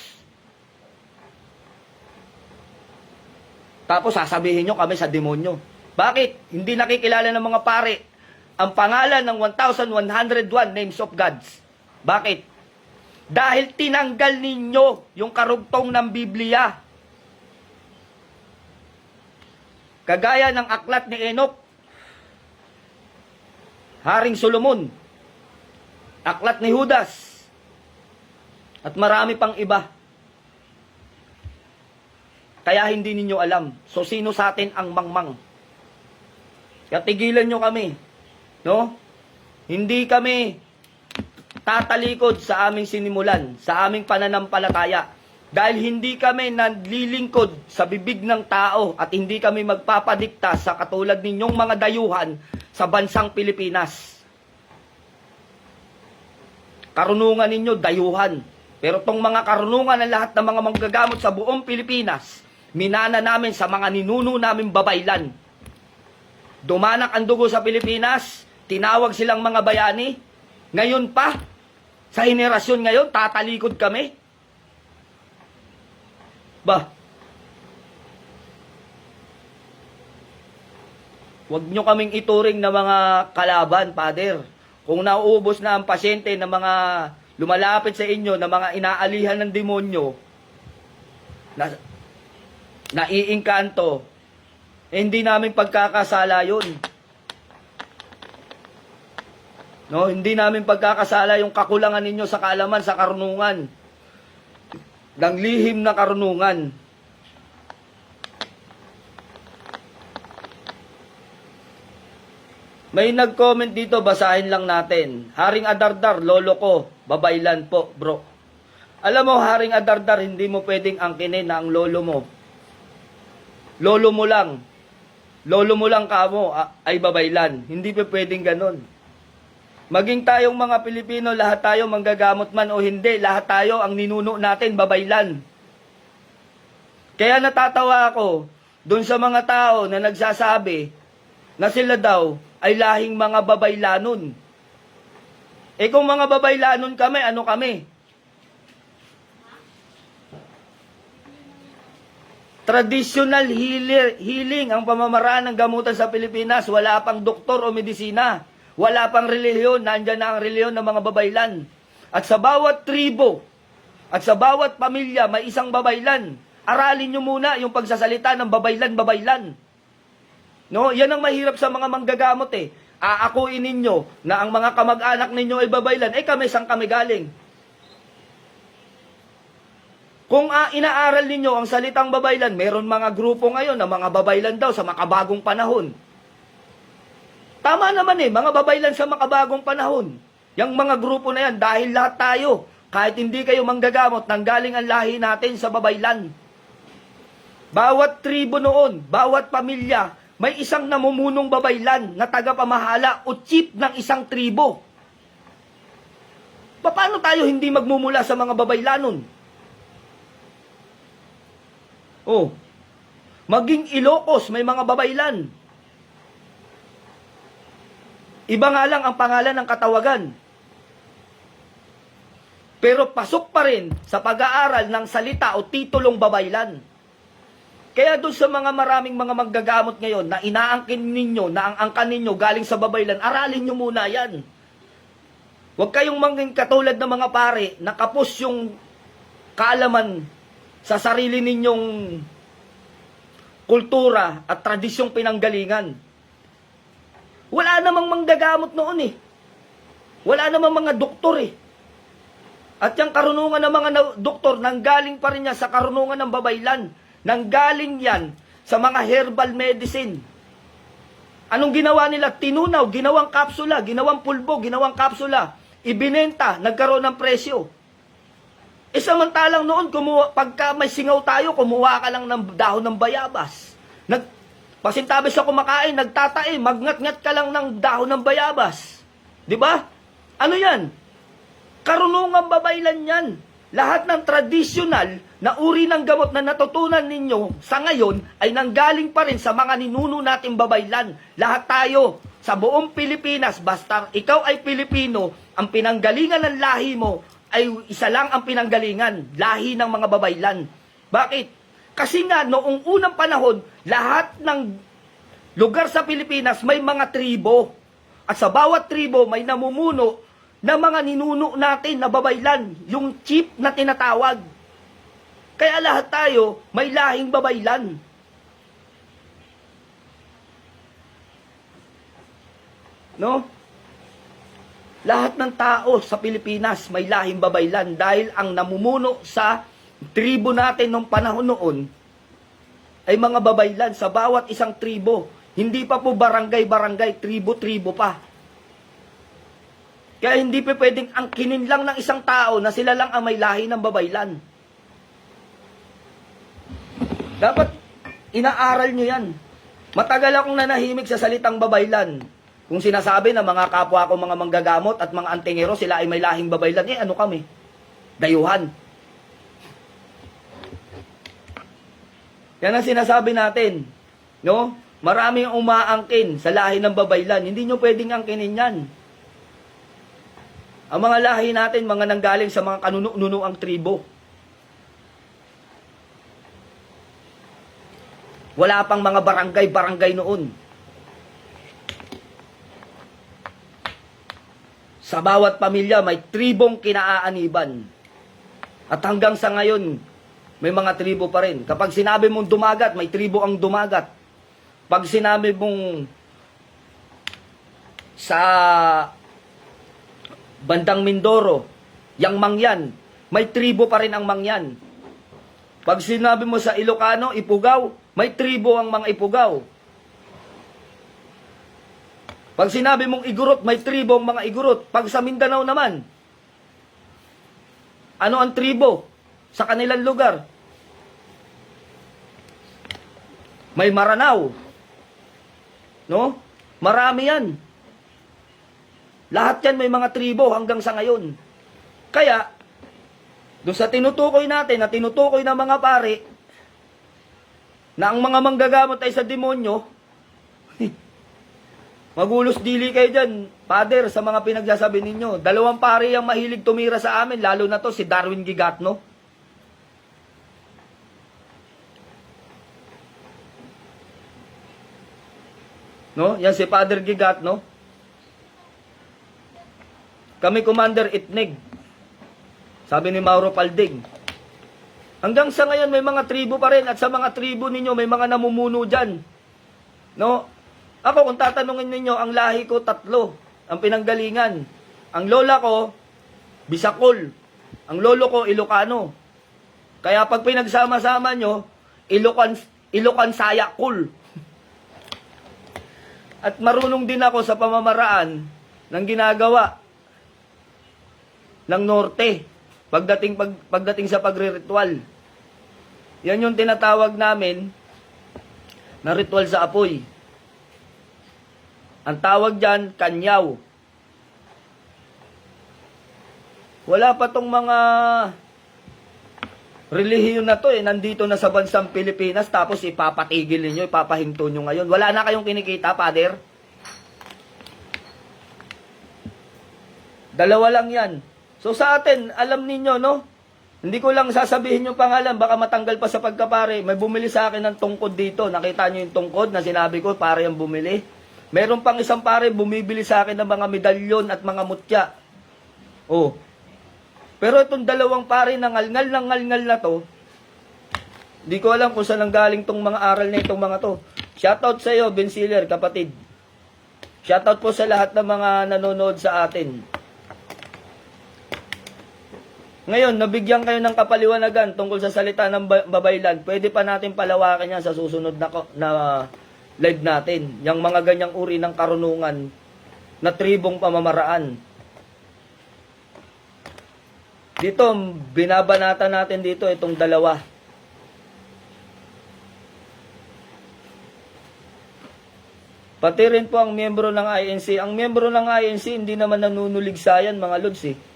Tapos sasabihin nyo kami sa demonyo. Bakit? Hindi nakikilala ng mga pare ang pangalan ng 1,101 names of gods. Bakit? Dahil tinanggal ninyo yung karugtong ng Biblia. Kagaya ng aklat ni Enoch, Haring Solomon, aklat ni Judas, at marami pang iba. Kaya hindi ninyo alam. So sino sa atin ang mangmang? Kaya tigilan nyo kami. No? Hindi kami tatalikod sa aming sinimulan, sa aming pananampalataya. Dahil hindi kami nanlilingkod sa bibig ng tao at hindi kami magpapadikta sa katulad ninyong mga dayuhan sa bansang Pilipinas. Karunungan ninyo, dayuhan. Pero tong mga karunungan ng lahat ng mga manggagamot sa buong Pilipinas, minana namin sa mga ninuno namin babaylan. Dumanak ang dugo sa Pilipinas, tinawag silang mga bayani. Ngayon pa, sa henerasyon ngayon, tatalikod kami. Ba? Huwag nyo kaming ituring na mga kalaban, Father. Kung nauubos na ang pasyente na mga lumalapit sa inyo, na mga inaalihan ng demonyo, na naiingkanto, hindi namin pagkakasala yun. No, hindi namin pagkakasala yung kakulangan ninyo sa kaalaman, sa karunungan. Ng lihim na karunungan. May nag-comment dito, basahin lang natin. Haring Adardar, lolo ko, babaylan po, bro. Alam mo, Haring Adardar, hindi mo pwedeng angkinin na ang lolo mo. Lolo mo lang kamo ay babaylan. Hindi pa pwedeng ganun. Maging tayong mga Pilipino, lahat tayo manggagamot man o hindi, lahat tayo ang ninuno natin babaylan. Kaya natatawa ako dun sa mga tao na nagsasabi na sila daw ay lahing mga babaylanon. Eh kung mga babaylanon kami, ano kami? Traditional healing ang pamamaraan ng gamutan sa Pilipinas. Wala pang doktor o medisina. Wala pang relihiyon. Nandyan na ang relihiyon ng mga babaylan. At sa bawat tribo, at sa bawat pamilya, may isang babaylan. Aralin nyo muna yung pagsasalita ng babaylan-babaylan. No? Yan ang mahirap sa mga manggagamot eh. Aakuin ninyo na ang mga kamag-anak ninyo ay babaylan. Eh kami, saan kami galing? Kung inaaral ninyo ang salitang babaylan, meron mga grupo ngayon na mga babaylan daw sa makabagong panahon. Tama naman eh, mga babaylan sa makabagong panahon. Yang mga grupo na yan, dahil lahat tayo, kahit hindi kayo manggagamot, nanggaling ang lahi natin sa babaylan. Bawat tribo noon, bawat pamilya, may isang namumunong babaylan na tagapamahala o chief ng isang tribo. Paano tayo hindi magmumula sa mga babaylanon? Oh, maging Ilocos, may mga babaylan. Iba nga lang ang pangalan ng katawagan. Pero pasok pa rin sa pag-aaral ng salita o titulong babaylan. Kaya doon sa mga maraming mga maggagamot ngayon na inaangkin ninyo, na ang angkan ninyo galing sa babaylan, aralin nyo muna yan. Huwag kayong maging katulad ng mga pare na kapos yung kaalaman sa sarili ninyong kultura at tradisyong pinanggalingan. Wala namang manggagamot noon eh. Wala namang mga doktor eh. At yung karunungan ng mga doktor, nanggaling pa rin niya sa karunungan ng babaylan. Nanggaling yan sa mga herbal medicine. Anong ginawa nila? Tinunaw, ginawang kapsula, ginawang pulbo, ginawang kapsula. Ibinenta, nagkaroon ng presyo. E samantalang noon, pagka may singaw tayo, kumuha ka lang ng dahon ng bayabas. Pasintabi sa kumakain, nagtatae, magngat-ngat ka lang ng dahon ng bayabas. Di ba? Ano yan? Karunungang babaylan yan. Lahat ng tradisyonal na uri ng gamot na natutunan ninyo sa ngayon ay nanggaling pa rin sa mga ninuno nating babaylan. Lahat tayo sa buong Pilipinas, basta ikaw ay Pilipino, ang pinanggalingan ng lahi mo ay isa lang ang pinanggalingan, lahi ng mga babaylan. Bakit? Kasi nga, noong unang panahon, lahat ng lugar sa Pilipinas may mga tribo. At sa bawat tribo may namumuno na mga ninuno natin na babaylan, yung chief na tinatawag. Kaya lahat tayo may lahing babaylan. No? Lahat ng tao sa Pilipinas may lahing babaylan dahil ang namumuno sa tribo natin nung panahon noon ay mga babaylan sa bawat isang tribo. Hindi pa po barangay-barangay, tribo-tribo pa. Kaya hindi pa pwedeng angkinin lang ng isang tao na sila lang ang may lahi ng babaylan. Dapat inaaral nyo yan. Matagal akong nanahimik sa salitang babaylan. Kung sinasabi na mga kapwa ko mga manggagamot at mga antingero, sila ay may lahing babaylan, eh ano kami? Dayuhan. Yan ang sinasabi natin. No? Maraming umaangkin sa lahi ng babaylan. Hindi nyo pwedeng angkinin yan. Ang mga lahi natin, mga nanggaling sa mga kanuno-nuno ang tribo. Wala pang mga barangay-barangay noon. Sa bawat pamilya, may tribong kinaaaniban. At hanggang sa ngayon, may mga tribo pa rin. Kapag sinabi mong dumagat, may tribo ang dumagat. Pag sinabi mong sa bandang Mindoro, yang Mangyan, may tribo pa rin ang Mangyan. Pag sinabi mo sa Ilocano, Ipugaw, may tribo ang mga Ipugaw. Pag sinabi mong Igorot, may tribo ang mga Igorot. Pag sa Mindanao naman, ano ang tribo sa kanilang lugar? May Maranao. No? Marami yan. Lahat yan may mga tribo hanggang sa ngayon. Kaya, doon sa tinutukoy natin, na tinutukoy ng mga pare, na ang mga manggagamot ay sa demonyo, magulos dili kayo dyan, Father, sa mga pinagsasabi ninyo. 2 pare ang mahilig tumira sa amin, lalo na to si Darwin Gigatno. No? Yan si Father Gigatno. Kami Commander Itnig. Sabi ni Mauro Paldig. Hanggang sa ngayon may mga tribo pa rin, at sa mga tribo ninyo may mga namumuno dyan. No? Ako kung tatanungin ninyo, ang lahi ko 3, ang pinanggalingan. Ang lola ko, Bisakol. Ang lolo ko, Ilocano. Kaya pag pinagsama-sama nyo, Ilocan Sayakul. At marunong din ako sa pamamaraan ng ginagawa ng norte pagdating sa pagre-ritual. Yan yung tinatawag namin na ritual sa apoy. Ang tawag dyan, kanyaw. Wala pa tong mga relihiyon na to nandito na sa bansang Pilipinas, tapos ipapatigil ninyo, ipapahinto nyo ngayon. Wala na kayong kinikita, Father. 2 lang yan. So sa atin, alam ninyo, no? Hindi ko lang sasabihin yung pangalan, baka matanggal pa sa pagkapare. May bumili sa akin ng tungkod dito. Nakita nyo yung tungkod na sinabi ko, pare ang bumili. Meron pang isang pare, bumibili sa akin ng mga medalyon at mga mutya. Oh. Pero itong 2 pare na ngal-ngal na to, di ko alam kung saan ang galing tong mga aral na itong mga to. Shoutout sa iyo, Ben Siller, kapatid. Shoutout po sa lahat ng mga nanonood sa atin. Ngayon, nabigyan kayo ng kapaliwanagan tungkol sa salita ng babaylan. Pwede pa natin palawakin yan sa susunod na live natin. Yung mga ganyang uri ng karunungan na tribong pamamaraan. Dito, binabanata natin dito itong 2. Pati rin po ang miyembro ng INC. Ang miyembro ng INC, hindi naman nanunuligsa yan, mga lods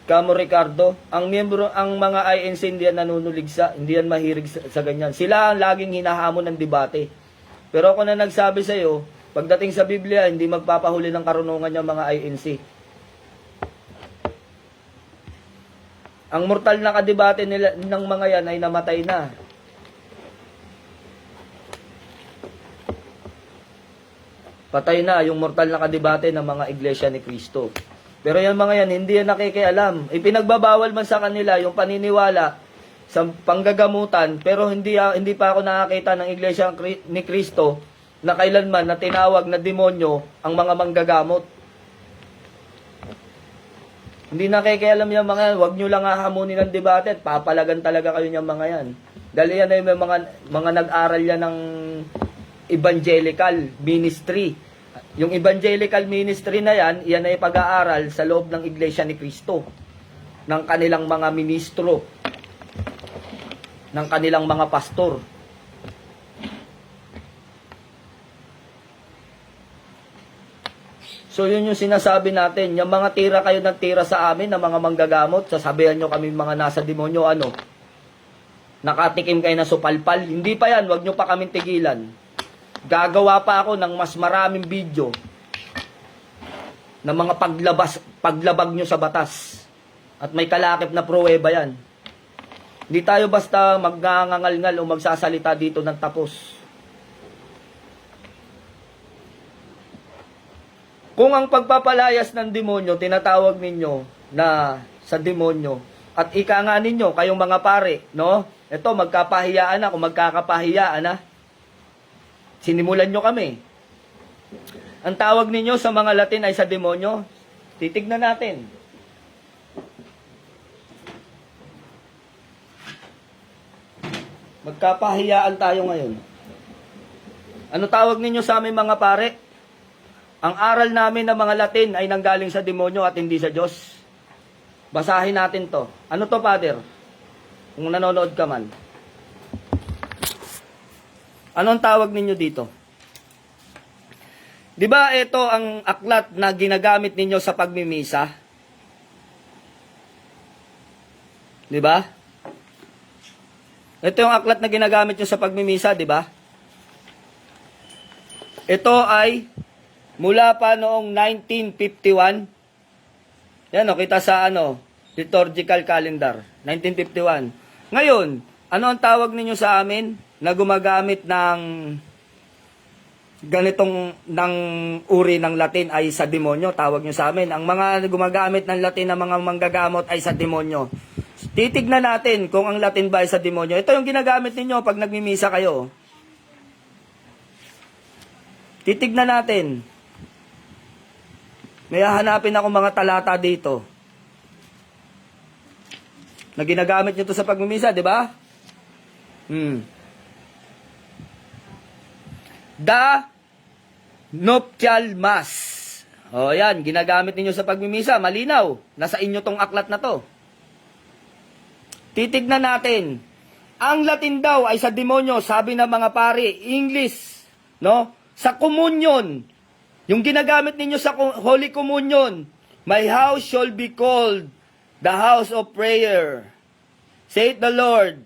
Kamo Ricardo, ang mga INC hindi yan nanunuligsa, hindi yan mahirig sa ganyan. Sila ang laging hinahamon ng debate. Pero ako na nagsabi sa iyo, pagdating sa Biblia, hindi magpapahuli ng karunungan yung mga INC. Ang mortal na kadebate nila ng mga yan ay namatay na. Patay na yung mortal na kadebate ng mga iglesia ni Cristo. Pero yung mga yan, hindi yan nakikialam. Ipinagbabawal man sa kanila yung paniniwala sa panggagamutan, pero hindi pa ako nakakita ng iglesia ni Cristo na kailanman na tinawag na demonyo ang mga manggagamot. Hindi nakikialam yung mga yan. Huwag nyo lang hahamunin ng debate at papalagan talaga kayo yung mga yan. Dahil yan ay may mga nag-aral yan ng evangelical ministry. Yung evangelical ministry na yan, yan ay pag-aaral sa loob ng Iglesia ni Cristo, ng kanilang mga ministro, ng kanilang mga pastor. So yun yung sinasabi natin, yung mga tira kayo nagtira sa amin, ng mga manggagamot, sasabihan nyo kami mga nasa demonyo, nakatikim kayo na supalpal, hindi pa yan, wag nyo pa kaming tigilan. Gagawa pa ako ng mas maraming video ng mga paglabag nyo sa batas. At may kalakip na pruweba yan. Hindi tayo basta magngangal-ngal o magsasalita dito ng tapos. Kung ang pagpapalayas ng demonyo, tinatawag ninyo na sa demonyo, at ika nga ninyo, kayong mga pare, no? Ito, magkapahiyaan na, kung magkakapahiyaan na, sinimulan nyo kami. Ang tawag ninyo sa mga Latin ay sa demonyo. Titignan natin. Magkapahiyaan tayo ngayon. Ano tawag ninyo sa aming mga pare? Ang aral namin ng mga Latin ay nanggaling sa demonyo at hindi sa Diyos. Basahin natin to. Ano to, Father? Kung nanonood ka man. Anong tawag ninyo dito? Di ba ito ang aklat na ginagamit ninyo sa pagmimisa? Di ba? Ito yung aklat na ginagamit nyo sa pagmimisa, di ba? Ito ay mula pa noong 1951. Yan o, kita sa liturgical calendar, 1951. Ngayon, ano ang tawag ninyo sa amin na gumagamit ng ganitong ng uri ng Latin ay sa demonyo? Tawag nyo sa amin. Ang mga gumagamit ng Latin na mga manggagamot ay sa demonyo. Titignan natin kung ang Latin ba ay sa demonyo. Ito yung ginagamit ninyo pag nagmimisa kayo. Titignan natin. May hahanapin ako mga talata dito na ginagamit nyo to sa pagmimisa, di ba? The Nuptial Mass. O yan, ginagamit ninyo sa pagmimisa. Malinaw. Nasa inyo tong aklat na to. Titignan natin. Ang Latin daw ay sa demonyo, sabi ng mga pari. English, no? Sa communion. Yung ginagamit ninyo sa Holy Communion. My house shall be called the house of prayer, saith the Lord.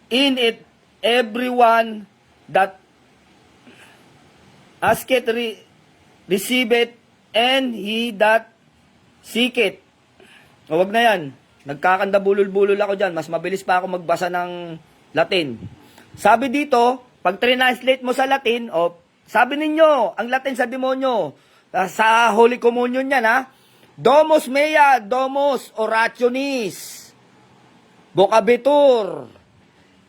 In it, everyone that asketh receiveth, and he that seeketh. O wag na yan. Nagkakanda bulol-bulol ako dyan. Mas mabilis pa ako magbasa ng Latin. Sabi dito, pag translate mo sa Latin, sabi ninyo, ang Latin sa demonyo, sa Holy Communion yan, ha? Domus mea, domus orationis, vocabitur,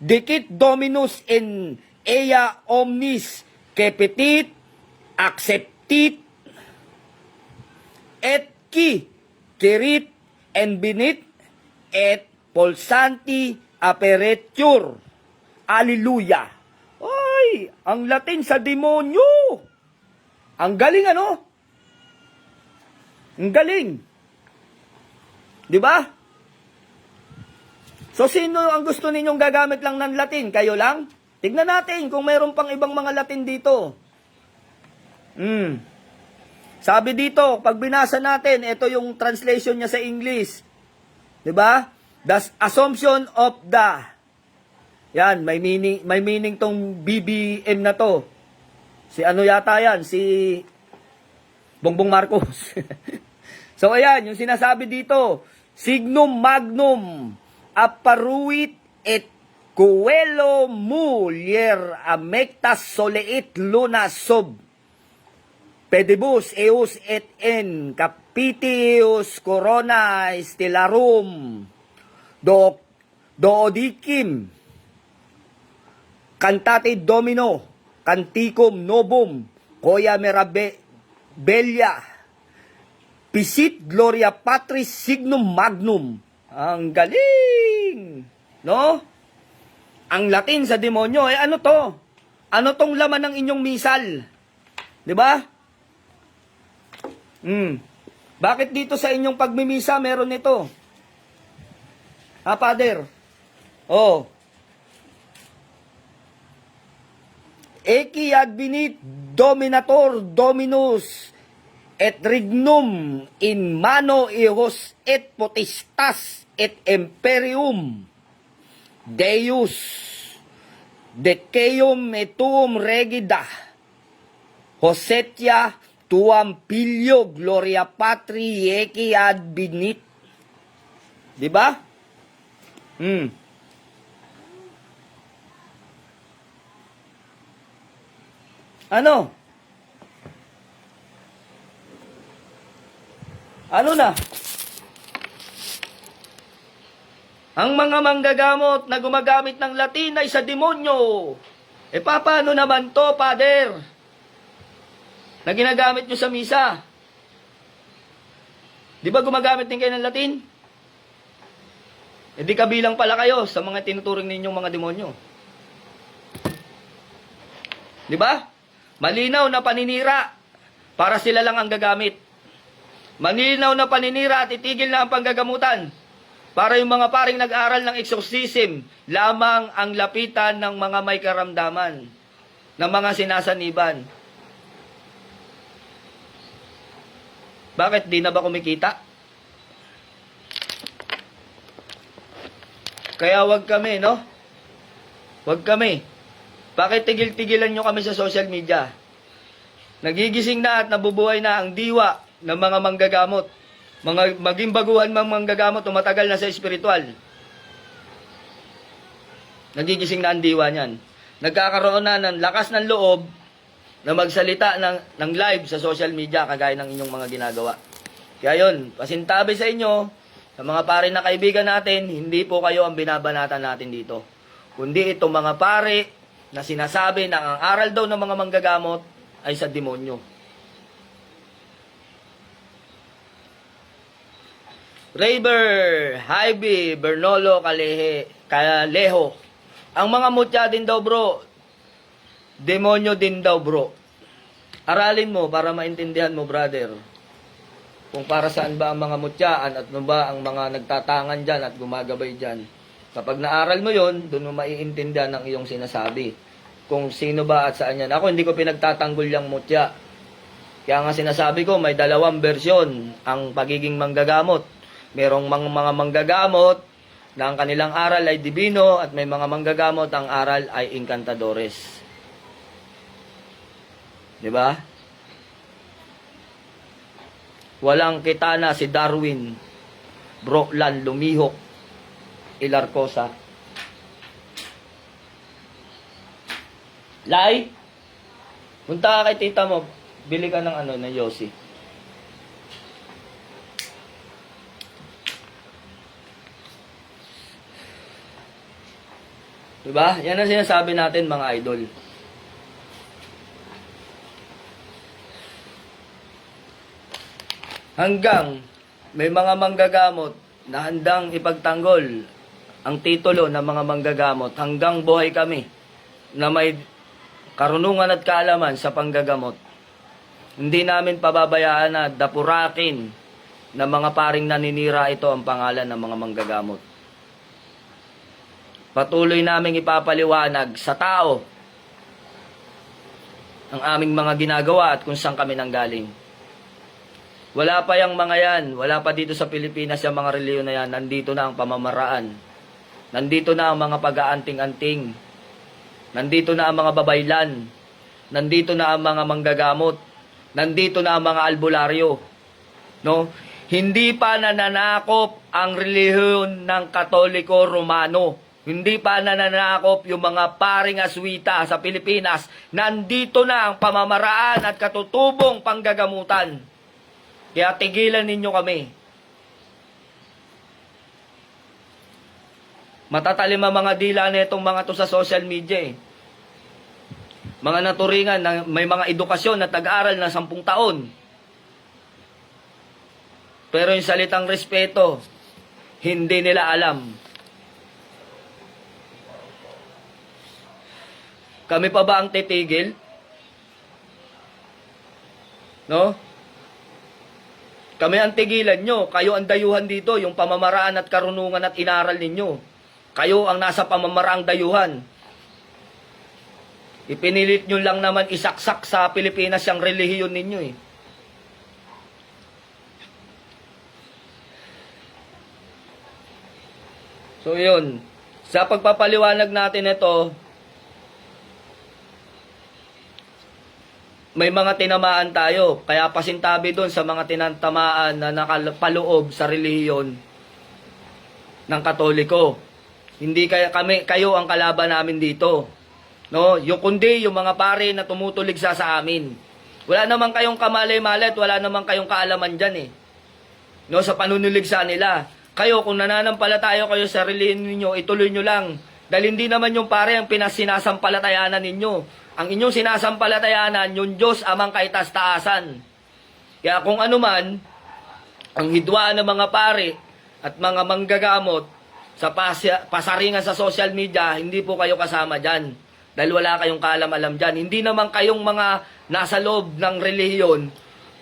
dicit dominus in ea omnis, kepetit, acceptit, et qui, kerit, and binit, et pulsanti aperetur. Alleluia. Ay, ang Latin sa demonyo. Ang galing, ano? Ang galing. Di ba? So, sino ang gusto ninyong gagamit lang ng Latin? Kayo lang? Tignan natin kung mayroon pang ibang mga Latin dito. Sabi dito, pag binasa natin, ito yung translation niya sa English. Di ba? The assumption of the. Yan, may meaning tong BBM na to. Si ano yata yan? Si Bongbong Marcos. So ayan, yung sinasabi dito, signum magnum apparuit et coelo mulier amectas soleit luna sub pedibus eus et en capitius corona stellarum doodicim cantate domino canticum novum coia mirabilia pisit gloria patris signum magnum. Ang galing, no? Ang Latin sa demonyo, ano to? Ano tong laman ng inyong misal? 'Di ba? Bakit dito sa inyong pagmimisa meron nito? Father? Eki advenit dominator dominus et regnum in mano eos et potestas et imperium Deus deceum et tuum regida Hosetia tuam filio gloria patri eki advenit. Di ba? Ano? Ano na? Ang mga manggagamot na gumagamit ng Latin ay sa demonyo. Paano naman to, Father? Na ginagamit nyo sa misa? Di ba gumagamit din kayo ng Latin? Di kabilang pala kayo sa mga tinuturing ninyong mga demonyo. Di ba? Malinaw na paninira para sila lang ang gagamit. Malinaw na paninira at itigil na ang panggagamutan para yung mga paring nag-aral ng exorcism lamang ang lapitan ng mga may karamdaman, ng mga sinasaniban. Bakit? Di na ba kumikita? Kaya wag kami, no? Wag kami. Bakit tigil-tigilan nyo kami sa social media? Nagigising na at nabubuhay na ang diwa ng mga manggagamot. Maging baguhan mga manggagamot o matagal na sa espiritual. Nagigising na ang diwa niyan. Nagkakaroon na ng lakas ng loob na magsalita ng live sa social media kagaya ng inyong mga ginagawa. Kaya yun, pasintabi sa inyo, sa mga pare na kaibigan natin, hindi po kayo ang binabanatan natin dito. Kundi itong mga pare na sinasabi na ang aral daw ng mga manggagamot ay sa demonyo. Rayber, Hybe, Bernolo, Kaleho. Ang mga mutya din daw bro, demonyo din daw bro. Aralin mo para maintindihan mo brother. Kung para saan ba ang mga mutyaan at ano ba ang mga nagtatangan dyan at gumagabay dyan. Kapag naaral mo yon, doon mo maiintindihan ang iyong sinasabi. Kung sino ba at saan yan. Ako hindi ko pinagtatanggol yung mutya. Kaya nga sinasabi ko, may dalawang bersyon ang pagiging manggagamot. Merong mga manggagamot na ang kanilang aral ay divino at may mga manggagamot ang aral ay encantadores. Di ba? Walang kitana si Darwin, Broklan, Lumihok, Ilarcosa. Lai, punta ka kay tita mo, bili ka ng ng Yossi. Diba? Yan ang sinasabi natin mga idol. Hanggang may mga manggagamot na handang ipagtanggol ang titulo ng mga manggagamot hanggang buhay kami na may karunungan at kaalaman sa panggagamot. Hindi namin pababayaan na dapurakin ng mga paring naninira ito ang pangalan ng mga manggagamot. Patuloy naming ipapaliwanag sa tao ang aming mga ginagawa at kung saan kami nanggaling. Wala pa yung mga yan, wala pa dito sa Pilipinas yung mga reliyon na yan, nandito na ang pamamaraan. Nandito na ang mga pag-aanting-anting. Nandito na ang mga babaylan. Nandito na ang mga manggagamot. Nandito na ang mga albularyo. No? Hindi pa nananakop ang relihiyon ng Katoliko Romano. Hindi pa nananakop yung mga paring aswita sa Pilipinas. Nandito na ang pamamaraan at katutubong panggagamutan. Kaya tigilan ninyo kami. Matatalim ang mga dila nitong mga to sa social media eh. Mga naturingan na may mga edukasyon na tag-aral na 10 taon. Pero yung salitang respeto, hindi nila alam. Kami pa ba ang titigil? No? Kami ang tigilan nyo. Kayo ang dayuhan dito, yung pamamaraan at karunungan at inaral ninyo. Kayo ang nasa pamamaraang dayuhan. Ipinilit nyo lang naman isaksak sa Pilipinas yung relihiyon ninyo eh. So yun, sa pagpapaliwanag natin ito, may mga tinamaan tayo. Kaya pasintabi doon sa mga tinatamaan na nakapaloob sa relihiyon ng Katoliko. Hindi kayo ang kalaban namin dito. No? Yung kundi yung mga pare na tumutulig sa amin. Wala naman kayong kamalay-malit, wala naman kayong kaalaman dyan eh. No, sa panunuligsa nila. Kayo, kung nananampalataya kayo sa relihiyon ninyo, ituloy nyo lang. Dahil hindi naman yung pare ang pinasinasampalatayanan ninyo. Ang inyong sinasampalatayanan, yung Diyos amang kaitaas-taasan. Kaya kung ano man, ang hidwaan ng mga pare at mga manggagamot sa pasaringan sa social media, hindi po kayo kasama dyan. Dahil wala kayong kaalam-alam dyan. Hindi naman kayong mga nasa loob ng relihiyon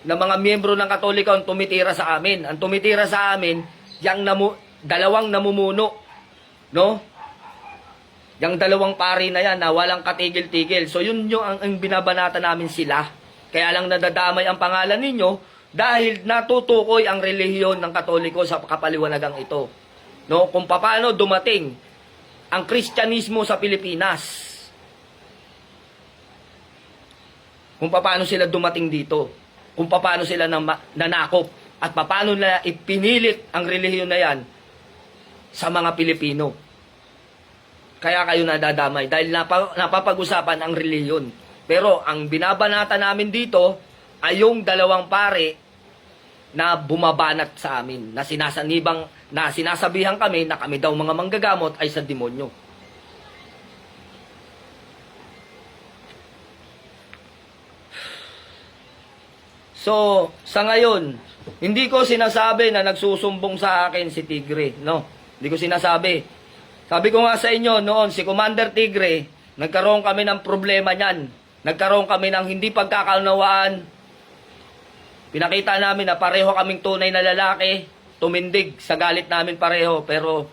na mga miyembro ng Katoliko ang tumitira sa amin. Ang tumitira sa amin, yung dalawang namumuno. No? Yung dalawang pari na yan na walang katigil-tigil. So yun yung ang binabanata namin sila. Kaya lang nadadamay ang pangalan ninyo dahil natutukoy ang relihiyon ng Katoliko sa kapaliwanagang ito. No, kung paano dumating ang Kristyanismo sa Pilipinas. Kung paano sila dumating dito. Kung paano sila nanakop at paano na ipinilit ang relihiyon na yan sa mga Pilipino. Kaya kayo nadadamay dahil napapag-usapan ang relihiyon. Pero ang binabanata namin dito ay yung dalawang pare na bumabanat sa amin, na sinasabihan kami na kami daw mga manggagamot ay sa demonyo. So, sa ngayon, hindi ko sinasabi na nagsusumbong sa akin si Tigre, no? Hindi ko sinasabi. Sabi ko nga sa inyo noon, si Commander Tigre, nagkaroon kami ng problema niyan. Nagkaroon kami ng hindi pagkakaunawaan. Pinakita namin na pareho kaming tunay na lalaki, tumindig sa galit namin pareho, pero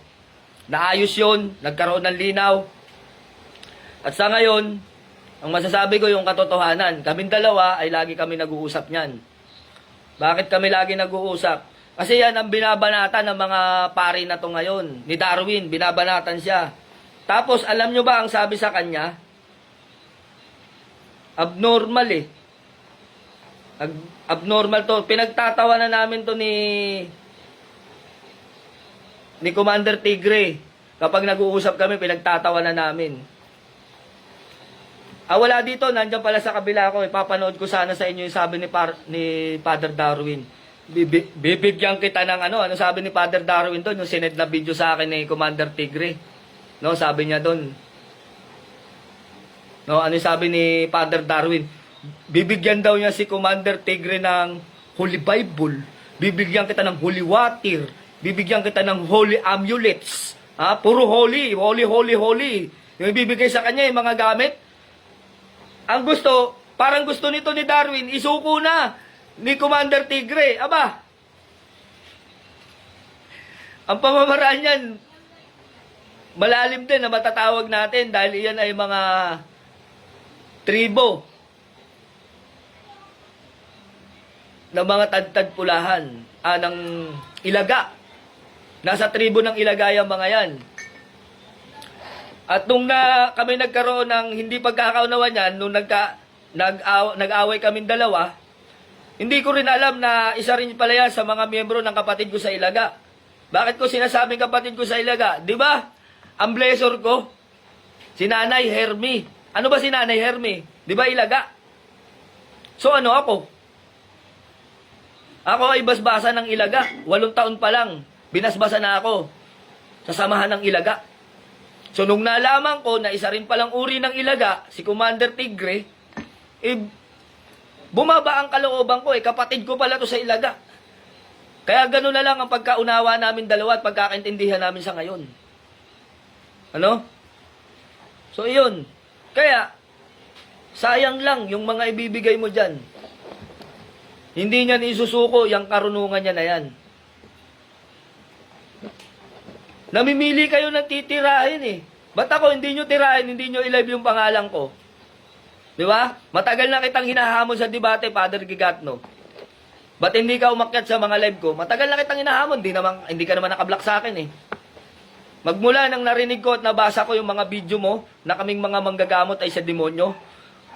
naayos yun, nagkaroon ng linaw. At sa ngayon, ang masasabi ko yung katotohanan, kaming dalawa ay lagi kami nag-uusap niyan. Bakit kami lagi nag-uusap? Kasi yan ang binabanatan ng mga pari na to ngayon. Ni Darwin, binabanatan siya. Tapos, alam nyo ba ang sabi sa kanya? Abnormal eh. Abnormal to. Pinagtatawa na namin to ni Commander Tigre. Kapag nag-uusap kami, pinagtatawa na namin. Wala dito, nandiyan pala sa kabila ko. Ipapanood ko sana sa inyo yung sabi ni Father Darwin. Bibigyan kita ng ano sabi ni Father Darwin doon, yung sinend na video sa akin ni Commander Tigre. No, sabi niya doon. No, ano sabi ni Father Darwin? Bibigyan daw niya si Commander Tigre ng Holy Bible. Bibigyan kita ng Holy Water. Bibigyan kita ng Holy Amulets. Puro holy, holy, holy, holy. Yung ibibigay sa kanya yung mga gamit. Ang gusto, parang gusto nito ni Darwin, isuko na ni Commander Tigre. Aba, ang pamamaraan yan, malalim din na matatawag natin dahil iyan ay mga tribo ng mga tadtad-pulahan, ng Ilaga. Nasa tribo ng Ilaga yung mga yan. At nung kami nagkaroon ng hindi pagkakaunawan yan, nung nag-away kaming dalawa, hindi ko rin alam na isa rin pala yan sa mga miyembro ng kapatid ko sa Ilaga. Bakit ko sinasabing kapatid ko sa Ilaga? Di ba? Ang blessor ko, si Nanay Hermy. Ano ba si Nanay Hermy? Di ba Ilaga? So ano ako? Ako ay basbasa ng Ilaga. 8 taon pa lang, binasbasa na ako sa samahan ng Ilaga. So, nung nalaman ko na isa rin palang uri ng Ilaga, si Commander Tigre, bumaba ang kalooban ko, kapatid ko pala to sa Ilaga. Kaya gano'n na lang ang pagkaunawa namin dalawa at pagkakaintindihan namin sa ngayon. Ano? So, iyon. Kaya, sayang lang yung mga ibibigay mo dyan. Hindi niyan isusuko yung karunungan niya na yan. Namimili kayo ng titirahin eh. Ba't ako hindi nyo tirahin, hindi nyo i-live yung pangalan ko? Di ba? Matagal na kitang hinahamon sa debate, Father Gigatno. Ba't hindi ka umakyat sa mga live ko? Matagal na kitang hinahamon, hindi ka naman nakablock sa akin eh. Magmula nang narinig ko at nabasa ko yung mga video mo na kaming mga manggagamot ay sa demonyo,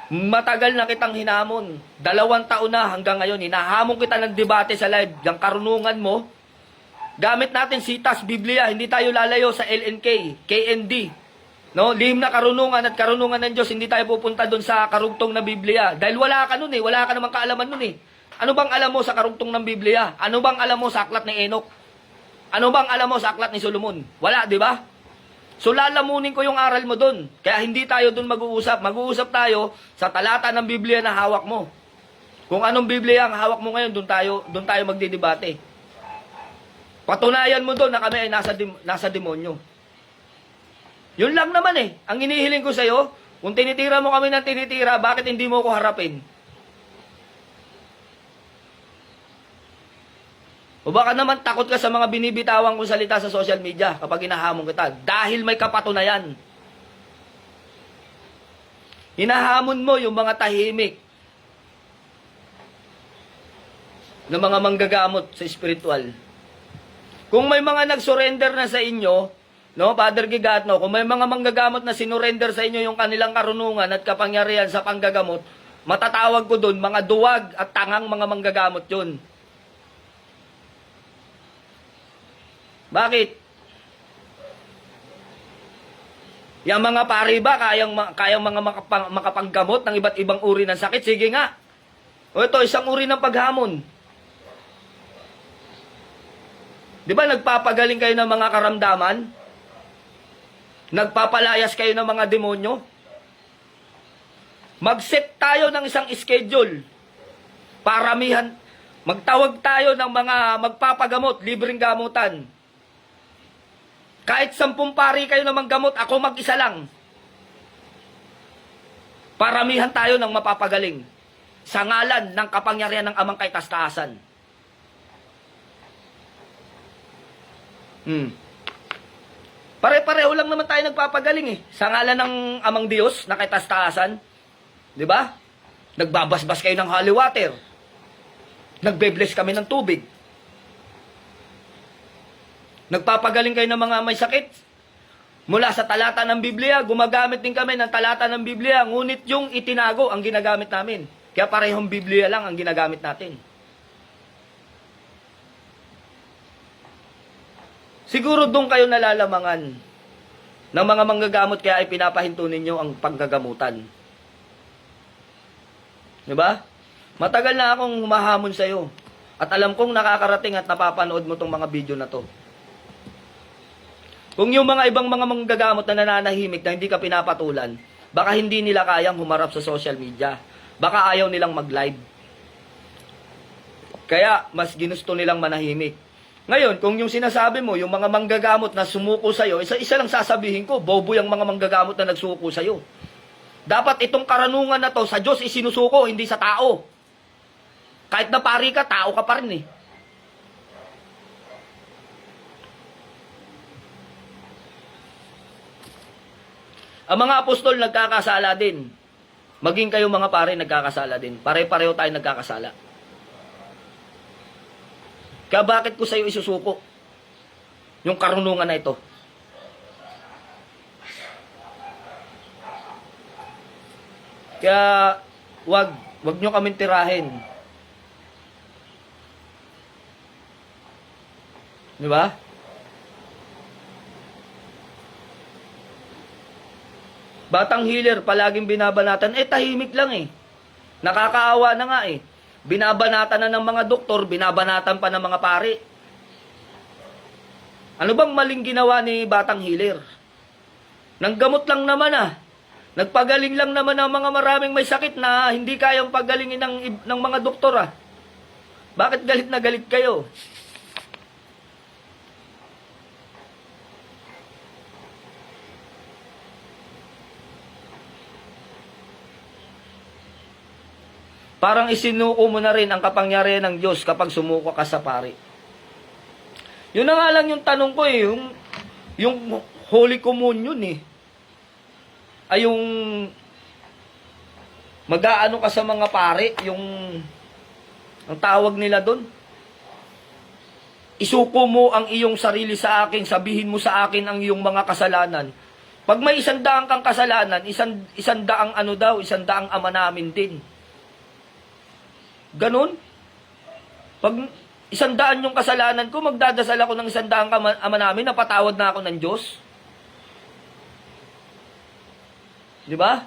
matagal na kitang hinamon. 2 taon na hanggang ngayon, hinahamon kita ng debate sa live. Yung karunungan mo, gamit natin sitas, Biblia, hindi tayo lalayo sa LNK, KND. No, lihim na karunungan at karunungan ng Diyos, hindi tayo pupunta doon sa karugtong na Biblia. Dahil wala ka nun eh, wala ka namang kaalaman nun eh. Ano bang alam mo sa karugtong ng Biblia? Ano bang alam mo sa aklat ni Enoch? Ano bang alam mo sa aklat ni Solomon? Wala, di ba? So lalamunin ko yung aral mo doon. Kaya hindi tayo doon mag-uusap. Mag-uusap tayo sa talata ng Biblia na hawak mo. Kung anong Biblia ang hawak mo ngayon, doon tayo magdidebate. Patunayan mo doon na kami ay nasa demonyo. Yun lang naman eh. Ang inihiling ko sa'yo, kung tinitira mo kami ng tinitira, bakit hindi mo ko harapin? O baka naman takot ka sa mga binibitawang kong salita sa social media kapag hinahamon kita. Dahil may kapatunayan. Hinahamon mo yung mga tahimik ng mga manggagamot sa spiritual. Kung may mga nag-surrender na sa inyo, no, Father Gigatno, kung may mga manggagamot na sinurrender sa inyo yung kanilang karunungan at kapangyarihan sa panggagamot, matatawag ko doon, mga duwag at tangang mga manggagamot yun. Bakit? Yung mga pari ba, kayang mga makapanggamot ng iba't ibang uri ng sakit? Sige nga. O ito, isang uri ng paghamon. Di ba nagpapagaling kayo ng mga karamdaman? Nagpapalayas kayo ng mga demonyo? Mag-set tayo ng isang schedule. Paramihan. Magtawag tayo ng mga magpapagamot, libreng gamutan. Kahit 10 pari kayo na manggamot, ako mag-isa lang. Paramihan tayo ng mapapagaling. Sa ngalan ng kapangyarihan ng Amang Kaitaas-taasan. Pare-pareho lang naman tayo nagpapagaling eh. Sa ngalan ng Amang Diyos na Kaitaas-taasan. Di ba? Nagbabasbas kayo ng holy water. Nagbe-bless kami ng tubig. Nagpapagaling kayo ng mga may sakit. Mula sa talata ng Biblia, gumagamit din kami ng talata ng Biblia, ngunit yung itinago ang ginagamit namin. Kaya parehong Biblia lang ang ginagamit natin. Siguro doon kayo nalalamangan ng mga manggagamot kaya ay pinapahinto ninyo ang panggagamutan. Diba? Matagal na akong humahamon sa'yo. At alam kong nakakarating at napapanood mo tong mga video na to. Kung yung mga ibang mga manggagamot na nananahimik na hindi ka pinapatulan, baka hindi nila kayang humarap sa social media. Baka ayaw nilang mag-live. Kaya mas ginusto nilang manahimik. Ngayon, kung yung sinasabi mo, yung mga manggagamot na sumuko sa'yo, isa lang sasabihin ko, bobo yung mga manggagamot na nagsuko sa'yo. Dapat itong karanungan na to sa Diyos isinusuko, hindi sa tao. Kahit na pari ka, tao ka pa rin eh. Ang mga apostol nagkakasala din. Maging kayo mga pare nagkakasala din. Pare-pareho tayo nagkakasala. Kaya bakit ko sa iyo isusuko yung karunungan na ito? Kaya wag nyo kaming tirahin. Di ba? Batang healer, palaging binabanatan. Tahimik lang eh. Nakakaawa na nga eh. Binabanatan na ng mga doktor, binabanatan pa ng mga pari. Ano bang maling ginawa ni Batang healer? Nanggamot lang naman ah. Nagpagaling lang naman ng mga maraming may sakit na hindi kayang pagalingin ng mga doktor ah. Bakit galit na galit kayo? Parang isinuko mo na rin ang kapangyarihan ng Diyos kapag sumuko ka sa pari. Yun na nga lang yung tanong ko eh, yung Holy Communion eh. Ay yung mag-aano ka sa mga pari, ang tawag nila doon. Isuko mo ang iyong sarili sa akin, sabihin mo sa akin ang iyong mga kasalanan. Pag may 100 kang kasalanan, 100 100 ama namin din. Ganon. Pag 100 yung kasalanan ko, magdadasal ako ng 100 ama namin, napatawad na ako ng Diyos. Di ba?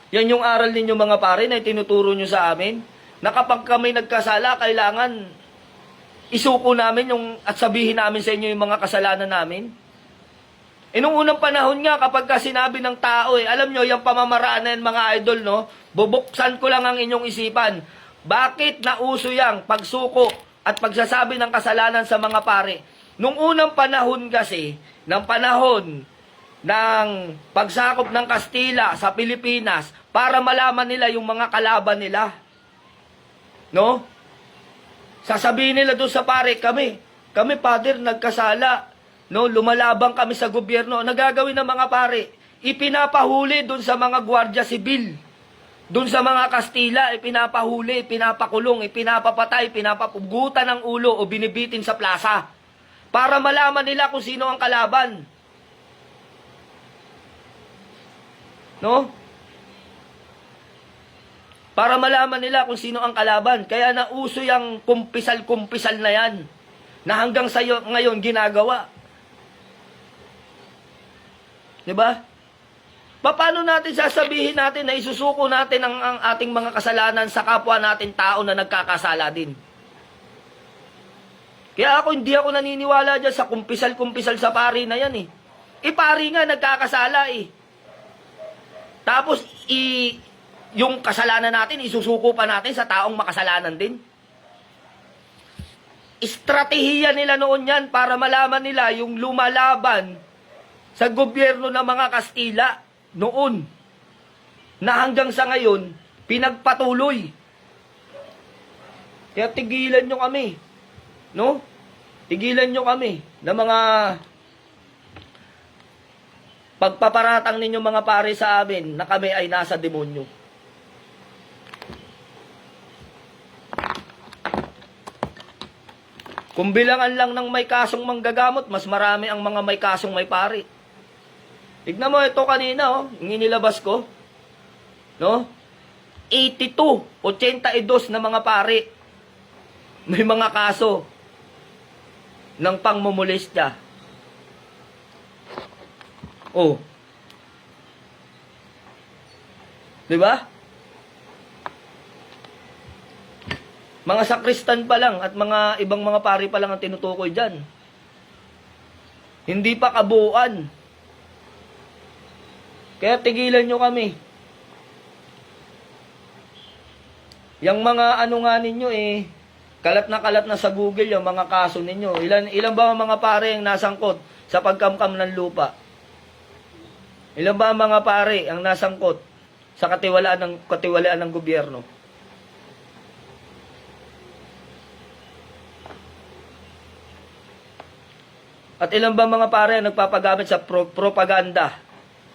Yan yung aral ninyo mga pare na itinuturo nyo sa amin. Na kapag kami nagkasala, kailangan isuko namin at sabihin namin sa inyo yung mga kasalanan namin. Nung unang panahon nga, kapag sinabi ng tao, alam nyo, yung pamamaraan na yan, mga idol, no? Bubuksan ko lang ang inyong isipan. Bakit nauso yang pagsuko at pagsasabi ng kasalanan sa mga pare? Nung unang panahon kasi, ng panahon ng pagsakop ng Kastila sa Pilipinas, para malaman nila yung mga kalaban nila. No? Sasabihin nila doon sa pare, kami, Father, nagkasala. No, lumalabang kami sa gobyerno. Nagagawin ng mga pare, ipinapahuli doon sa mga gwardiya sibil. Doon sa mga Kastila, pinapahuli, pinapakulong, pinapapatay, pinapapugutan ng ulo o binibitin sa plaza. Para malaman nila kung sino ang kalaban. No? Para malaman nila kung sino ang kalaban. Kaya nauso yung kumpisal-kumpisal na yan. Na hanggang sayo ngayon ginagawa. Diba? Paano natin sasabihin natin na isusuko natin ang ating mga kasalanan sa kapwa natin tao na nagkakasala din? Kaya hindi ako naniniwala dyan sa kumpisal-kumpisal sa pari na yan eh. Pari nga nagkakasala eh. Tapos yung kasalanan natin, isusuko pa natin sa taong makasalanan din. Estratehiya nila noon yan para malaman nila yung lumalaban sa gobyerno ng mga Kastila noon na hanggang sa ngayon pinagpatuloy. Kaya tigilan nyo kami, no? Tigilan nyo kami na mga pagpaparatang ninyo mga pare sa amin na kami ay nasa demonyo. Kung bilangan lang ng may kasong manggagamot, mas marami ang mga may kasong may pari. Tignan mo ito kanina, oh, yung inilabas ko. No? 82, 82 na mga pari. May mga kaso ng pangmumulestya. Oh. 'Di ba? Mga sakristan pa lang at mga ibang mga pari pa lang ang tinutukoy diyan. Hindi pa kabuuan. Kaya tigilan nyo kami. Yang mga ano nga ninyo kalat na sa Google yung mga kaso ninyo. Ilan ba ang mga pare ang nasangkot sa pagkamkam ng lupa? Ilan ba ang mga pare ang nasangkot sa katiwalaan ng gobyerno? At ilan ba mga pare ang nagpapagamit sa propaganda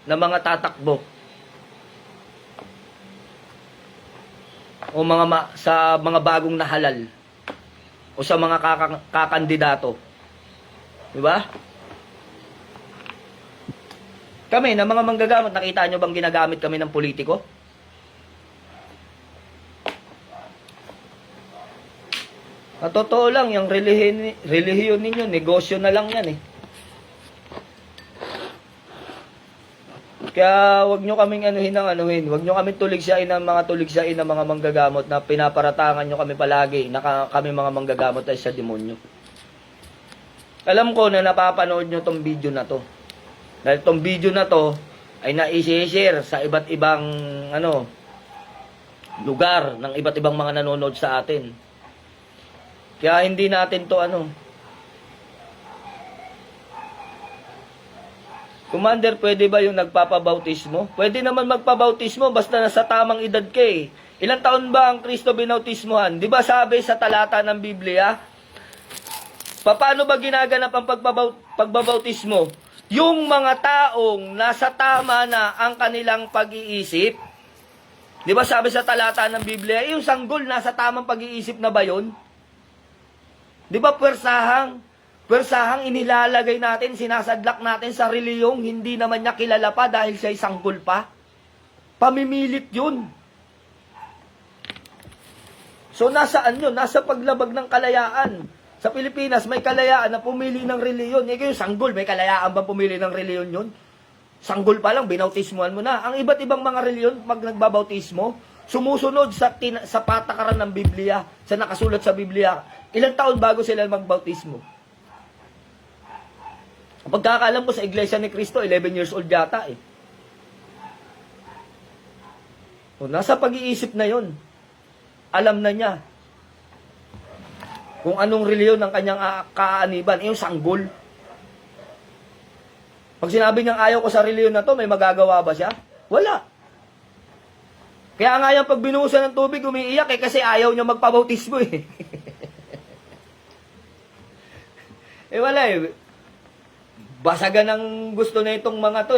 na mga tatakbo o sa mga bagong nahalal o sa mga kakandidato, di ba? Kami na mga manggagamot, nakita nyo bang ginagamit kami ng politiko? At totoo lang, yung relihiyon ninyo, negosyo na lang yan Kaya wag nyo kaming anuhin. Wag nyo kaming tuligsain ng mga manggagamot na pinaparatangan nyo kami palagi na kami mga manggagamot ay sa demonyo. Alam ko na napapanood nyo tong video na to. Dahil tong video na to ay na-share sa iba't ibang lugar ng iba't ibang mga nanonood sa atin. Kaya hindi natin to Commander, pwede ba yung nagpapabautismo? Pwede naman magpabautismo basta nasa tamang edad ka Ilang taon ba ang Kristo binautismohan? Di ba sabi sa talata ng Biblia? Paano ba ginaganap ang pagbabautismo? Yung mga taong nasa tama na ang kanilang pag-iisip. Di ba sabi sa talata ng Biblia, yung sanggol nasa tamang pag-iisip na ba yun? Di ba Pwersahang inilalagay natin, sinasadlak natin sa reliyong hindi naman niya kilala pa dahil siya'y sanggol pa. Pamimilit yun. So nasaan yun? Nasa paglabag ng kalayaan. Sa Pilipinas, may kalayaan na pumili ng reliyon. Yung sanggol, may kalayaan ba pumili ng reliyon yun? Sanggol pa lang, binautismuhan mo na. Ang iba't ibang mga reliyon, pag nagbabautismo, sumusunod sa patakaran ng Biblia, sa nakasulat sa Biblia. Ilang taon bago sila magbautismo? Pagkakaalam ko sa Iglesia ni Cristo, 11 years old yata O, nasa pag-iisip na yon. Alam na niya kung anong reliyon ng kanyang kaaniban. Yung sanggol. Pag sinabi niyang ayaw ko sa reliyon na to, may magagawa ba siya? Wala. Kaya nga yung pag binuhusan ng tubig, umiiyak kasi ayaw niya magpabautismo wala Basagan ang gusto na itong mga to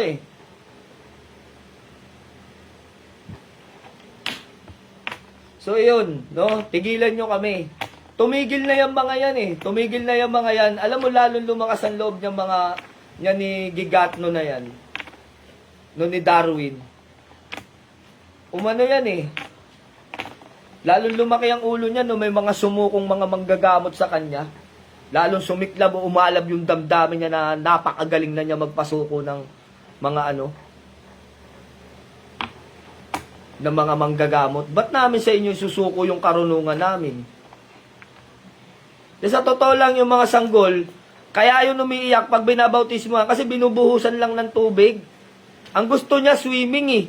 So, yun, no? Tigilan nyo kami. Tumigil na yung mga yan eh. Tumigil na yung mga yan. Alam mo, lalong lumakas ang loob ng mga, yan ni Gigatno na yan. No, ni Darwin. Umano yan eh. Lalong lumaki ang ulo niya, no? May mga sumukong mga manggagamot sa kanya. Lalong sumiklab o umalab yung damdamin niya na napakagaling na niya magpasuko ng mga ano, ng mga manggagamot. Ba't namin sa inyo susuko yung karunungan namin? E sa totoo lang yung mga sanggol, kaya yun umiiyak pag binabautismohan kasi binubuhusan lang ng tubig. Ang gusto niya swimming eh.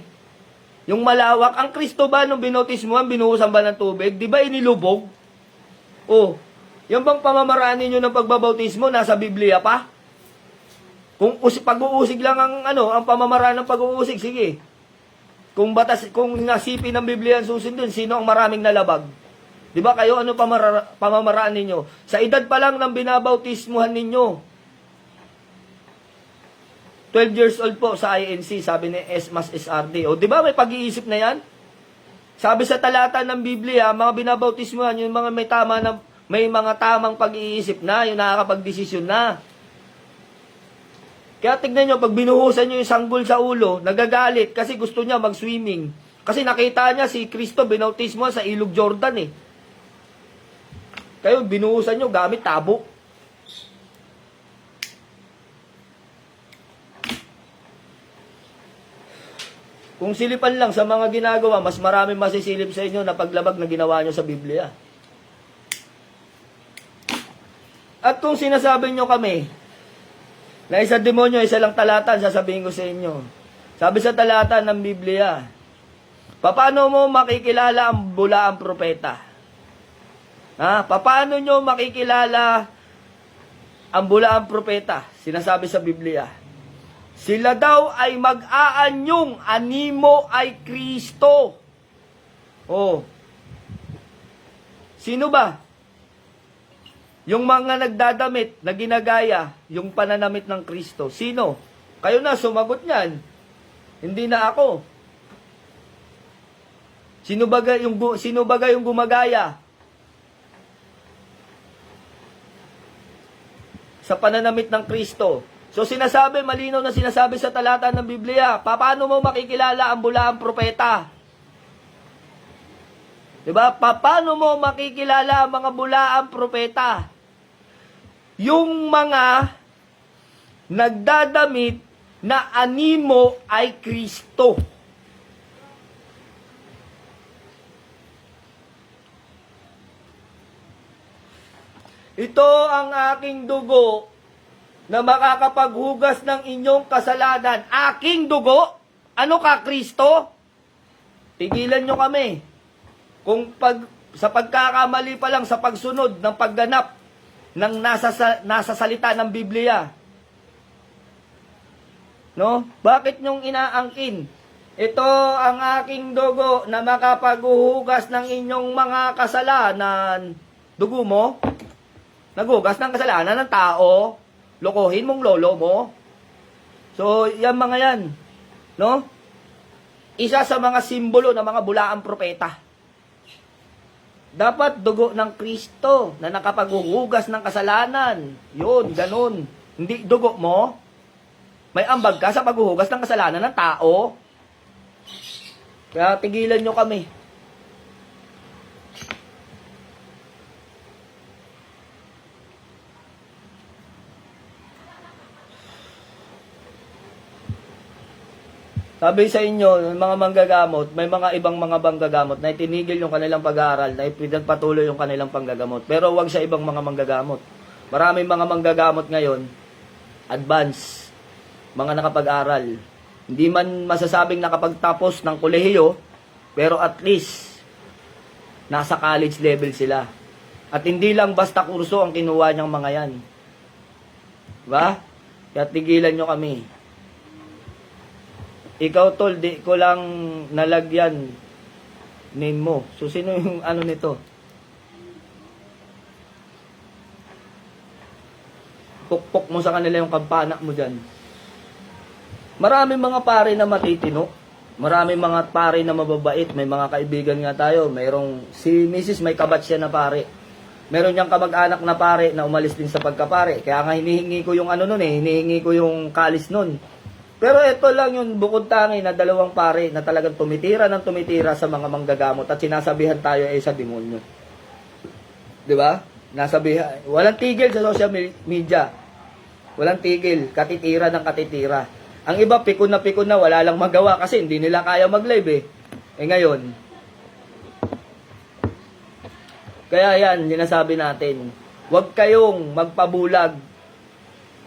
Yung malawak. Ang Kristo ba nung binautismohan, binuhusan ba ng tubig? Di ba inilubog? Oh, yung bang pamamaraan ninyo ng pagbabautismo nasa Biblia pa? Kung pag-uusig lang ang ang pamamaraan ng pag-uusig, sige. Kung nasipin ng Biblia ang susundin, sino ang maraming nalabag? 'Di ba kayo ano pamamaraan ninyo? Sa edad pa lang ng binabautismuhan ninyo. 12 years old po sa INC, sabi ni Esmas SRD. O 'di ba may pag-iisip na 'yan? Sabi sa talata ng Biblia, mga binabautismuhan, yung mga may mga tamang pag-iisip na, yung nakakapag-desisyon na. Kaya tignan nyo, pag binuhusan nyo yung sanggol sa ulo, nagagalit kasi gusto niya mag-swimming. Kasi nakita niya si Kristo binautismo sa Ilog Jordan eh. Kayo, binuhusan nyo gamit tabo. Kung silipan lang sa mga ginagawa, mas marami masisilip sa inyo na paglabag na ginawa nyo sa Biblia. At kung sinasabi nyo kami, na isa demonyo, isa lang talata, sasabihin ko sa inyo. Sabi sa talata ng Biblia, paano mo makikilala ang bulaang propeta? Paano nyo makikilala ang bulaang propeta? Sinasabi sa Biblia, sila daw ay mag-aanyong, animo ay Kristo. Oh. Sino ba? Yung mga nagdadamit na ginagaya yung pananamit ng Kristo. Sino? Kayo na sumagot niyan. Hindi na ako. Sino ba yung gumagaya sa pananamit ng Kristo? So sinasabi, malinaw na sinasabi sa talata ng Biblia, paano mo makikilala ang bulaang propeta? Diba? Paano mo makikilala ang mga bulaang propeta? Yung mga nagdadamit na animo ay Kristo. Ito ang aking dugo na makakapaghugas ng inyong kasalanan. Aking dugo? Ano ka, Kristo? Tigilan nyo kami. Kung sa pagkakamali pa lang sa pagsunod ng pagganap ng nasa salita ng Biblia. No? Bakit nyong inaangkin? Ito ang aking dugo na makapaghuhugas ng inyong mga kasalanan. Dugo mo? Naghugas ng kasalanan ng tao? Lokohin mong lolo mo? So, yan mga yan. No? Isa sa mga simbolo ng mga bulaang propeta. Dapat dugo ng Kristo na nakapaghuhugas ng kasalanan. Yun, ganun. Hindi dugo mo. May ambag ka sa paghuhugas ng kasalanan ng tao. Kaya tigilan nyo kami. Sabi sa inyo, mga manggagamot, may mga ibang mga manggagamot na itinigil yung kanilang pag-aaral, na ipinagpatuloy yung kanilang panggagamot. Pero wag sa ibang mga manggagamot. Maraming mga manggagamot ngayon, advance, mga nakapag-aral. Hindi man masasabing nakapagtapos ng kolehiyo, pero at least, nasa college level sila. At hindi lang basta kurso ang kinuha niyang mga yan. Diba? Kaya tigilan nyo kami. Ikaw tol, di ko lang nalagyan name mo. So, sino yung ano nito? Pukpok mo sa kanila yung kampana mo dyan. Maraming mga pare na matitino. Maraming mga pare na mababait, may mga kaibigan nga tayo. Mayroong si Mrs. may kabatch siya na pare. Meron niyang kamag-anak na pare na umalis din sa pagkapare. Kaya nga hinihingi ko yung ano nun hinihingi ko yung kalis nun. Pero ito lang yung bukod tangi na dalawang pare na talagang tumitira ng tumitira sa mga manggagamot at sinasabihan tayo sa demonyo. 'Di ba? Nasabihan, walang tigil sa social media. Walang tigil, katitira ng katitira. Ang iba pikon na wala lang magawa kasi hindi nila kaya mag-live ngayon. Kaya yan, sinasabi natin, huwag kayong magpabulag.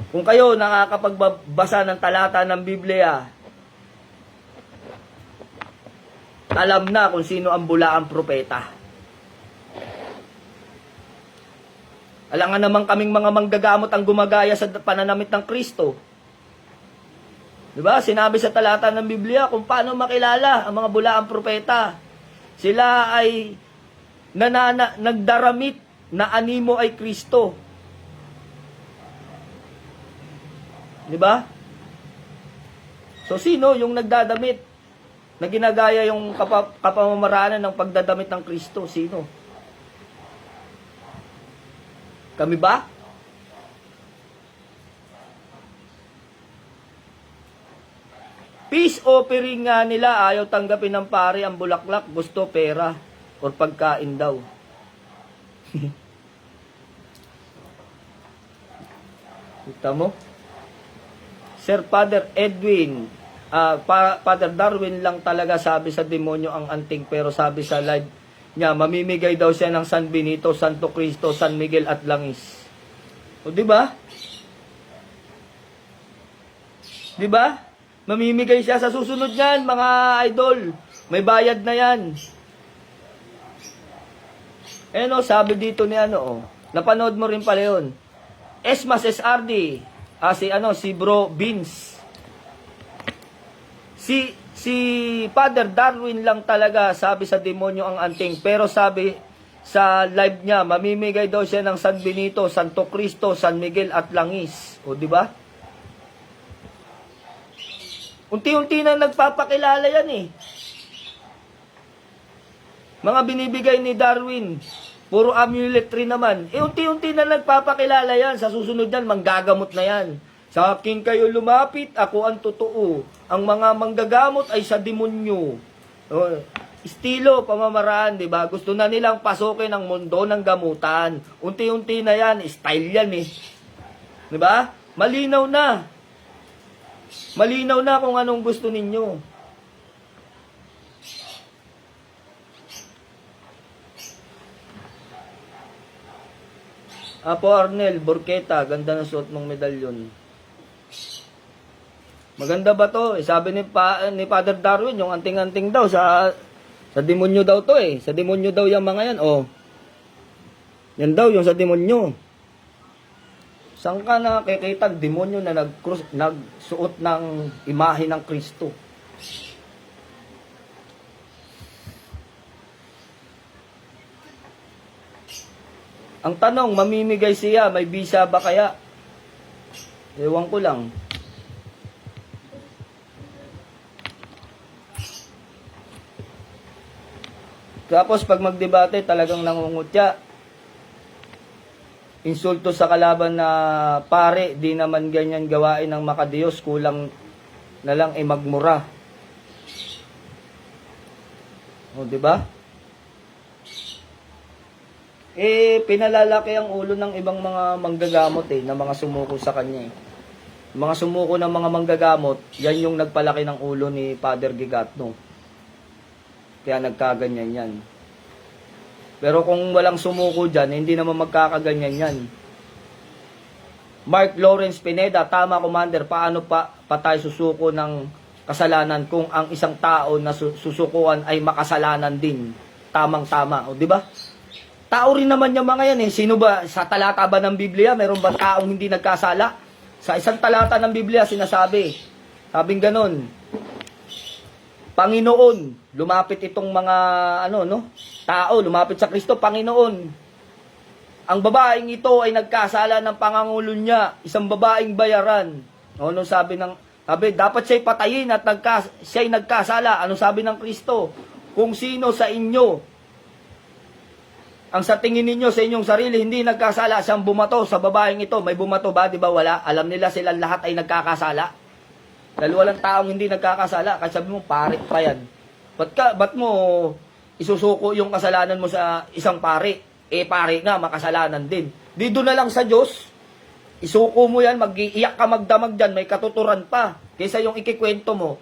Kung kayo nakakapagbasa ng talata ng Biblia, alam na kung sino ang bulaang propeta. Alangan naman kaming mga manggagamot ang gumagaya sa pananamit ng Kristo. Diba? Sinabi sa talata ng Biblia kung paano makilala ang mga bulaang propeta. Sila ay nagdaramit na animo ay Kristo. Diba? So sino yung nagdadamit na ginagaya yung kapamamaraanan ng pagdadamit ng Kristo? Sino? Kami ba? Peace offering nga nila, ayaw tanggapin ng pare ang bulaklak, gusto pera or pagkain daw. Kita mo? Sir Father Edwin, Father Darwin lang talaga sabi sa demonyo ang anting, pero sabi sa live niya, mamimigay daw siya ng San Benito, Santo Cristo, San Miguel at Langis. O di ba? Di ba? Mamimigay siya sa susunod niyan, mga idol. May bayad na yan. Sabi dito ni napanood mo rin pala yun. Esmas SRD, si Bro Beans. Si Father Darwin lang talaga sabi sa demonyo ang anting, pero sabi sa live niya, mamimigay daw siya ng San Benito, Santo Cristo, San Miguel at Langis. O di ba? Unti-unti na nagpapakilala yan Mga binibigay ni Darwin, puro amulet rin naman. Unti-unti na nagpapakilala yan. Sa susunod yan, manggagamot na yan. Sa akin kayo lumapit, ako ang totoo. Ang mga manggagamot ay sa demonyo. Estilo, pamamaraan, di ba? Gusto na nilang pasukin ang mundo ng gamutan. Unti-unti na yan, style yan Di ba? Malinaw na. Malinaw na kung anong gusto ninyo. Apo Arnel, Borqueta, ganda ng suot mong medalyon. Maganda ba to? Sabi ni Father Darwin, yung anting-anting daw sa demonyo daw to Sa demonyo daw yung mga yan, Yan daw yung sa demonyo. Saan ka nakikita demonyo na nagsuot ng imahe ng Kristo? Ang tanong, mamimigay siya, may visa ba kaya? Ewan ko lang. Tapos pag magdebate, talagang nangungutya. Insulto sa kalaban na pare, di naman ganyan gawain ng makadiyos, kulang na lang magmura. O, di ba? Pinalalaki ang ulo ng ibang mga manggagamot na mga sumuko sa kanya Mga sumuko ng mga manggagamot, yan yung nagpalaki ng ulo ni Father Gigatno. Kaya nagkaganyan yan. Pero kung walang sumuko dyan, hindi naman magkakaganyan yan. Mark Lawrence Pineda, tama Commander, paano pa tayo susuko ng kasalanan kung ang isang tao na susukuan ay makasalanan din? Tamang-tama, o di ba? Tao rin naman yung mga yan Sino ba, sa talata ba ng Biblia, mayroon ba taong hindi nagkasala? Sa isang talata ng Biblia, sinasabi, sabing ganon, Panginoon, lumapit itong mga tao, lumapit sa Kristo, Panginoon. Ang babaeng ito ay nagkasala ng pangangulo niya, isang babaeng bayaran. Sabi ng Sabi, dapat siya'y patayin at siya'y nagkasala. Ano sabi ng Kristo? Kung sino sa inyo, ang sa tingin ninyo sa inyong sarili, hindi nagkasala, siyang bumato sa babaeng ito. May bumato ba? Di ba wala? Alam nila silang lahat ay nagkakasala. Dahil walang taong hindi nagkakasala. Kasi sabi mo, parit pa yan. Ba't mo isusuko yung kasalanan mo sa isang pari? Pari nga, makasalanan din. Dito na lang sa Diyos, isuko mo yan, mag-iiyak ka magdamag dyan, may katuturan pa. Kaysa yung ikikwento mo,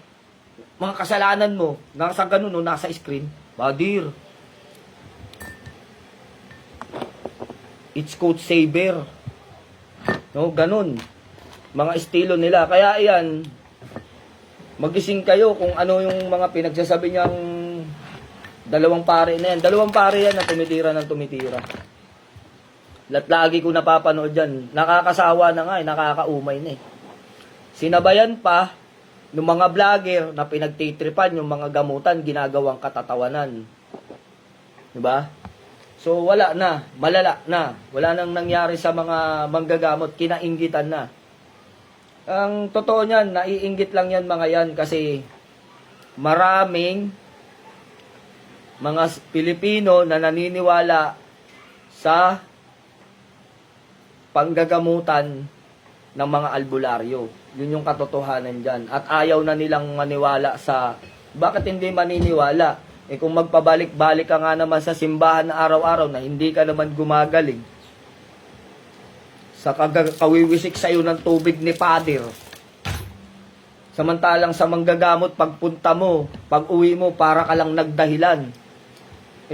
mga kasalanan mo, nasa ganun, no, nasa screen, badir. It's code saver. No, ganun. Mga estilo nila. Kaya yan, magising kayo kung ano yung mga pinagsasabi niyang dalawang pare na yan. Dalawang pare yan na tumitira ng tumitira. Lagi ko napapanood dyan. Nakakasawa na nga nakakaumay na Sinabayan pa ng mga vlogger na pinagtitripan yung mga gamutan, ginagawang katatawanan. Diba? So wala na, malala na. Wala nang nangyari sa mga manggagamot, kinainggitan na. Ang totoo niyan, naiinggit lang yan mga yan kasi maraming mga Pilipino na naniniwala sa panggagamutan ng mga albularyo. Yun yung katotohanan dyan. At ayaw na nilang maniwala sa... Bakit hindi maniniwala? Kung magpabalik-balik ka nga naman sa simbahan na araw-araw na hindi ka naman gumagaling, sa kawiwisik sa'yo ng tubig ni Pader. Samantalang sa manggagamot, pagpunta mo, pag uwi mo, para ka lang nagdahilan.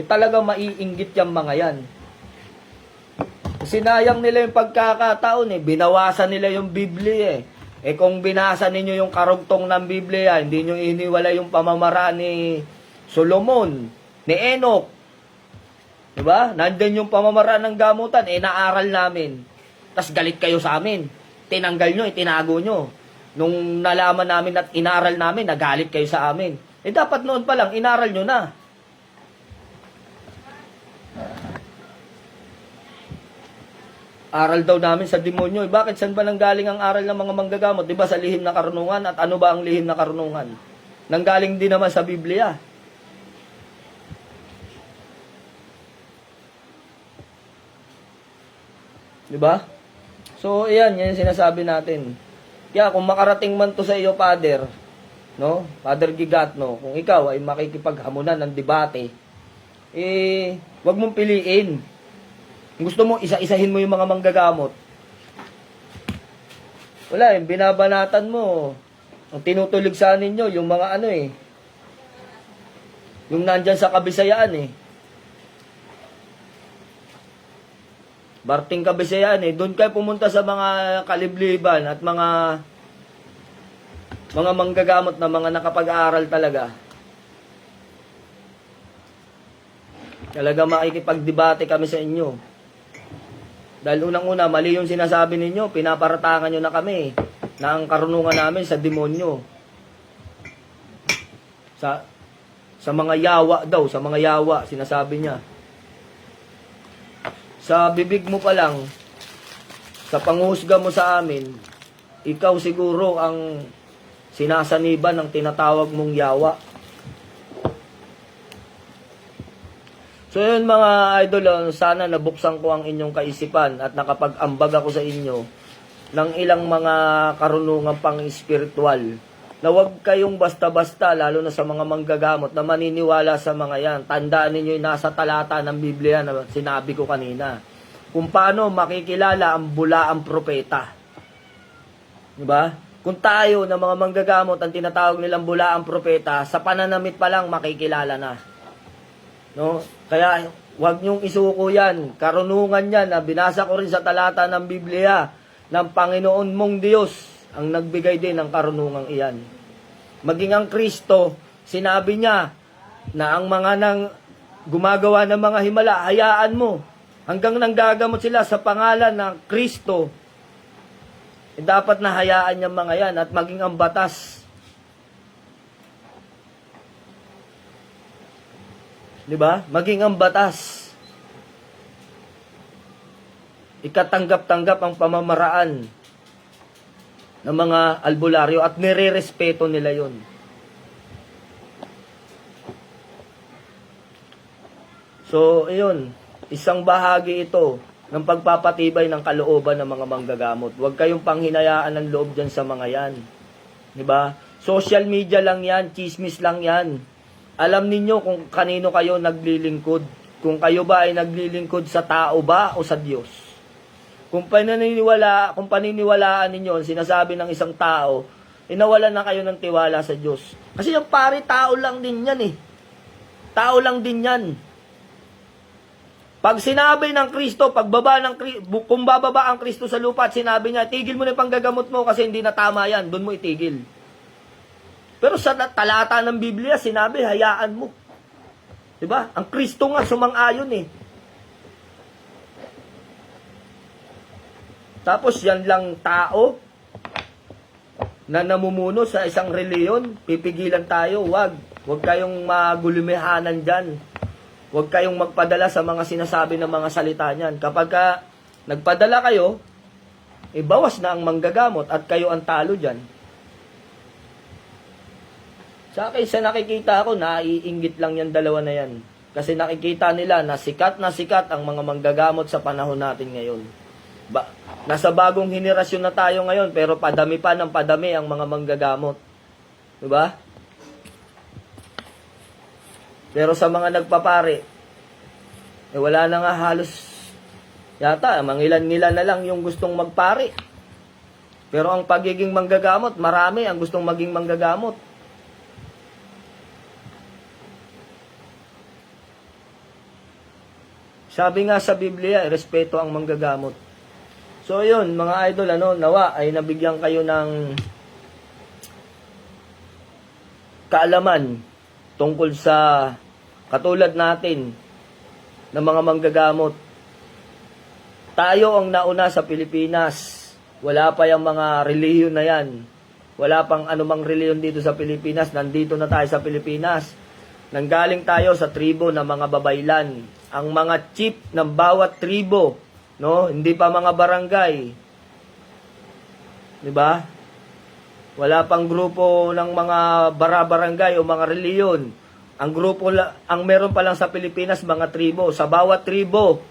Talaga maiinggit yung mga yan. Sinayang nila yung pagkakataon binawasan nila yung Biblia kung binasa ninyo yung karugtong ng Biblia, hindi nyo iniwala yung pamamaraan ni Solomon, ni Enoch. Diba? Nandun yung pamamaraan ng gamutan, naaral namin. Tas galit kayo sa amin. Tinanggal nyo, itinago nyo. Nung nalaman namin at inaral namin, nagalit kayo sa amin. Dapat noon pa lang, inaral nyo na. Aral daw namin sa demonyo. Bakit saan ba nanggaling ang aral ng mga manggagamot? Diba sa lihim na karunungan? At ano ba ang lihim na karunungan? Nanggaling din naman sa Biblia. Diba? So, yan yung sinasabi natin. Kaya kung makarating man to sa iyo, Father, no? Father Gigatno, kung ikaw ay makikipaghamunan ng debate, wag mong piliin. Kung gusto mo, isa-isahin mo yung mga manggagamot. Wala, binabanatan mo. Ang tinutulig sa ninyo, yung mga yung nandyan sa Kabisayaan Barting Kabisayaan doon kayo pumunta sa mga kalibliban at mga manggagamot na mga nakapag-aaral talaga. Talaga makikipagdebate kami sa inyo. Dahil unang-una, mali yung sinasabi ninyo, pinaparatangan nyo na kami na ang karunungan namin sa demonyo. Sa mga yawa daw, sa mga yawa, sinasabi niya. Sa bibig mo pa lang, sa panghusga mo sa amin, ikaw siguro ang sinasaniban ng tinatawag mong yawa. So yun mga idol, sana nabuksan ko ang inyong kaisipan at nakapag-ambag ako sa inyo ng ilang mga karunungan pang espiritual. Na huwag kayong basta-basta, lalo na sa mga manggagamot, na maniniwala sa mga yan. Tandaan ninyo yung nasa talata ng Biblia na sinabi ko kanina. Kung paano makikilala ang bulaang propeta. Diba? Kung tayo na mga manggagamot, ang tinatawag nilang bulaang propeta, sa pananamit pa lang makikilala na. No? Kaya huwag niyong isuko yan. Karunungan yan na binasa ko rin sa talata ng Biblia ng Panginoon mong Diyos ang nagbigay din ng karunungang iyan. Maging ang Kristo, sinabi niya na ang mga gumagawa ng mga himala, hayaan mo. Hanggang nanggagamot sila sa pangalan ng Kristo. Dapat na hayaan niya mga yan at maging ang batas. Diba? Maging ang batas. Ikatanggap-tanggap ang pamamaraan ng mga albularyo at nire-respeto nila yon. So, ayun, isang bahagi ito ng pagpapatibay ng kalooban ng mga manggagamot. Huwag kayong panghinayaan ng loob dyan sa mga yan. Diba? Social media lang yan, chismis lang yan. Alam ninyo kung kanino kayo naglilingkod. Kung kayo ba ay naglilingkod sa tao ba o sa Diyos. Kung paniniwalaan ninyo, sinasabi ng isang tao, inawalan na kayo ng tiwala sa Diyos. Kasi yung pare, tao lang din yan eh. Tao lang din yan. Pag sinabi ng Kristo, kung bababa ang Kristo sa lupa at sinabi niya, tigil mo na yung panggagamot mo kasi hindi na tama yan, doon mo itigil. Pero sa talata ng Biblia, sinabi, hayaan mo. Diba? Ang Kristo nga sumang-ayon eh. Tapos yan lang tao na namumuno sa isang reliyon, pipigilan tayo, wag kayong magulumihanan dyan. Huwag kayong magpadala sa mga sinasabi ng mga salita niyan. Kapag nagpadala kayo, bawas na ang manggagamot at kayo ang talo dyan. Sa akin, sa nakikita ko, naiinggit lang yung dalawa na yan. Kasi nakikita nila na sikat ang mga manggagamot sa panahon natin ngayon. Nasa bagong henerasyon na tayo ngayon, pero padami pa ng padami ang mga manggagamot. Diba? Pero sa mga nagpapare, wala na nga halos, yata, mangilan-ngilan na lang yung gustong magpare. Pero ang pagiging manggagamot, marami ang gustong maging manggagamot. Sabi nga sa Biblia, respeto ang manggagamot. So yun, mga idol, nawa ay nabigyan kayo ng kaalaman tungkol sa katulad natin ng mga manggagamot. Tayo ang nauna sa Pilipinas. Wala pa yung mga relihiyon na yan. Wala pang anumang relihiyon dito sa Pilipinas. Nandito na tayo sa Pilipinas. Nanggaling tayo sa tribo ng mga babaylan. Ang mga chief ng bawat tribo, no? Hindi pa mga barangay. 'Di ba? Wala pang grupo ng mga barangay o mga reliyon. Ang meron pa lang sa Pilipinas, mga tribo. Sa bawat tribo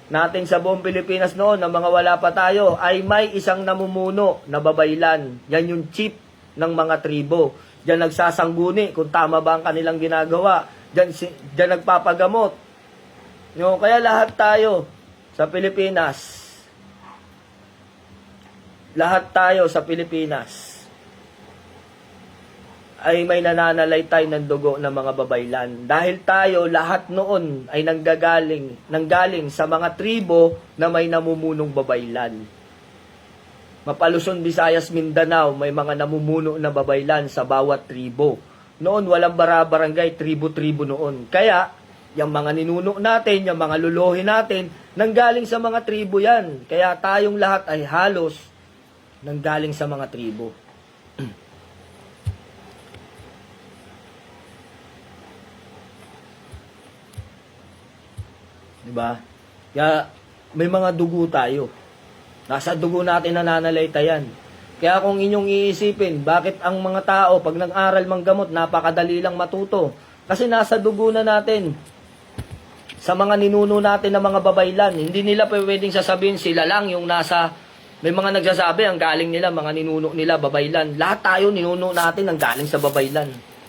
natin sa buong Pilipinas noon, na mga wala pa tayo, ay may isang namumuno na babaylan. Yan yung chief ng mga tribo. Diyan nagsasangguni kung tama ba ang kanilang ginagawa. Diyan nagpapagamot. Kaya lahat tayo sa Pilipinas, ay may nananalaytay ng dugo ng mga babaylan. Dahil tayo lahat noon ay nanggaling sa mga tribo na may namumunong babaylan. Mapaluzon, Visayas, Mindanao, may mga namumuno na babaylan sa bawat tribo. Noon walang barangay, tribo-tribo noon. Kaya yung mga ninuno natin, yung mga luluhi natin, nanggaling sa mga tribo yan. Kaya tayong lahat ay halos nanggaling sa mga tribo. Diba? Kaya may mga dugo tayo. Nasa dugo natin nananalaytayan. Kaya kung inyong iisipin, bakit ang mga tao, pag nag-aral manggamot, napakadali lang matuto? Kasi nasa dugo na natin. Sa mga ninuno natin na mga babaylan, hindi nila pwedeng sasabihin sila lang yung nasa, may mga nagsasabi, ang galing nila, mga ninuno nila, babaylan. Lahat tayo, ninuno natin, ang galing sa babaylan.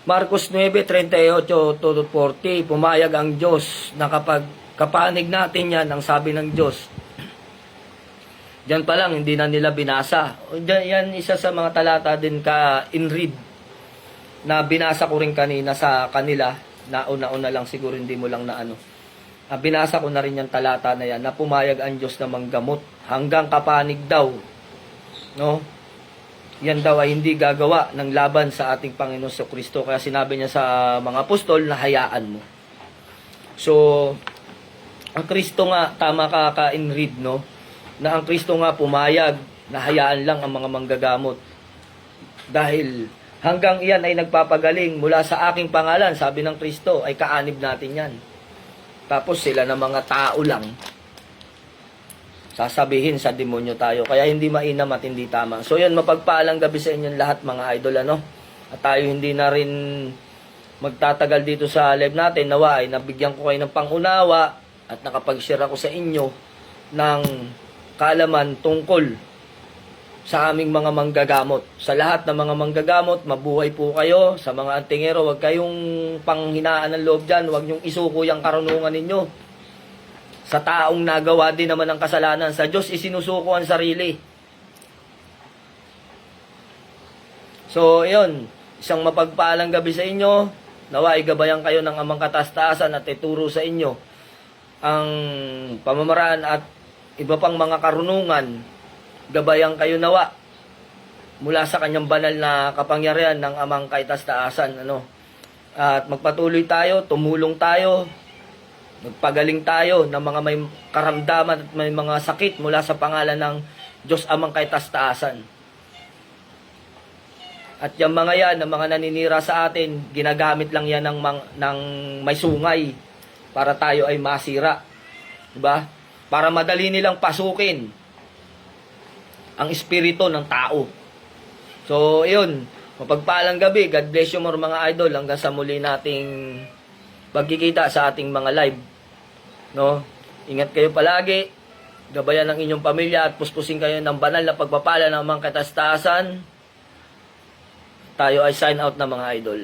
Marcos 9:38-40, pumayag ang Diyos na kapag kapanig natin yan, ang sabi ng Diyos, diyan pa lang, hindi na nila binasa. Yan isa sa mga talata din in-read na binasa ko rin kanina sa kanila, na una-una lang siguro, hindi mo lang na binasa ko na rin yung talata na yan, na pumayag ang Diyos na manggamot hanggang kapanig daw, no? Yan daw ay hindi gagawa ng laban sa ating Panginoon sa Kristo. Kaya sinabi niya sa mga apostol na hayaan mo. So, ang Kristo nga, tama ka in-read, no? Na ang Kristo nga pumayag na hayaan lang ang mga manggagamot. Dahil hanggang iyan ay nagpapagaling mula sa aking pangalan, sabi ng Kristo, ay kaanib natin yan. Tapos sila na mga tao lang, sasabihin sa demonyo tayo. Kaya hindi mainam at hindi tama. So yun, mapagpaalang gabi sa inyong lahat mga idol, ano? At tayo hindi na rin magtatagal dito sa live natin. Nawa ay nabigyan ko kayo ng pangunawa at nakapag-share ako sa inyo ng kaalaman tungkol sa aming mga manggagamot. Sa lahat ng mga manggagamot, mabuhay po kayo. Sa mga antingero, huwag kayong panghinaan ng loob dyan. Huwag niyong isuko yung karunungan ninyo. Sa taong nagawa din naman ng kasalanan, sa Diyos isinusuko ang sarili. So, yun. Isang mapagpaalang gabi sa inyo. Nawa, igabayan kayo ng amang kataas-taasan at ituro sa inyo ang pamamaraan at iba pang mga karunungan. Gabayan kayo nawa mula sa kanyang banal na kapangyarihan ng amang kaitaas-taasan, ano. At magpatuloy tayo, tumulong tayo, magpagaling tayo ng mga may karamdaman at may mga sakit mula sa pangalan ng Diyos amang kaitaas-taasan. At yung mga yan, ng mga naninira sa atin, ginagamit lang yan ng may sungay para tayo ay masira. Diba? Para madali nilang pasukin ang espiritu ng tao. So, yun. Mapagpalang gabi. God bless you more mga idol. Hanggang sa muli nating pagkikita sa ating mga live. No? Ingat kayo palagi. Gabayan ng inyong pamilya at puspusin kayo ng banal na pagpapala ng mga kataas-taasan. Tayo ay sign out na mga idol.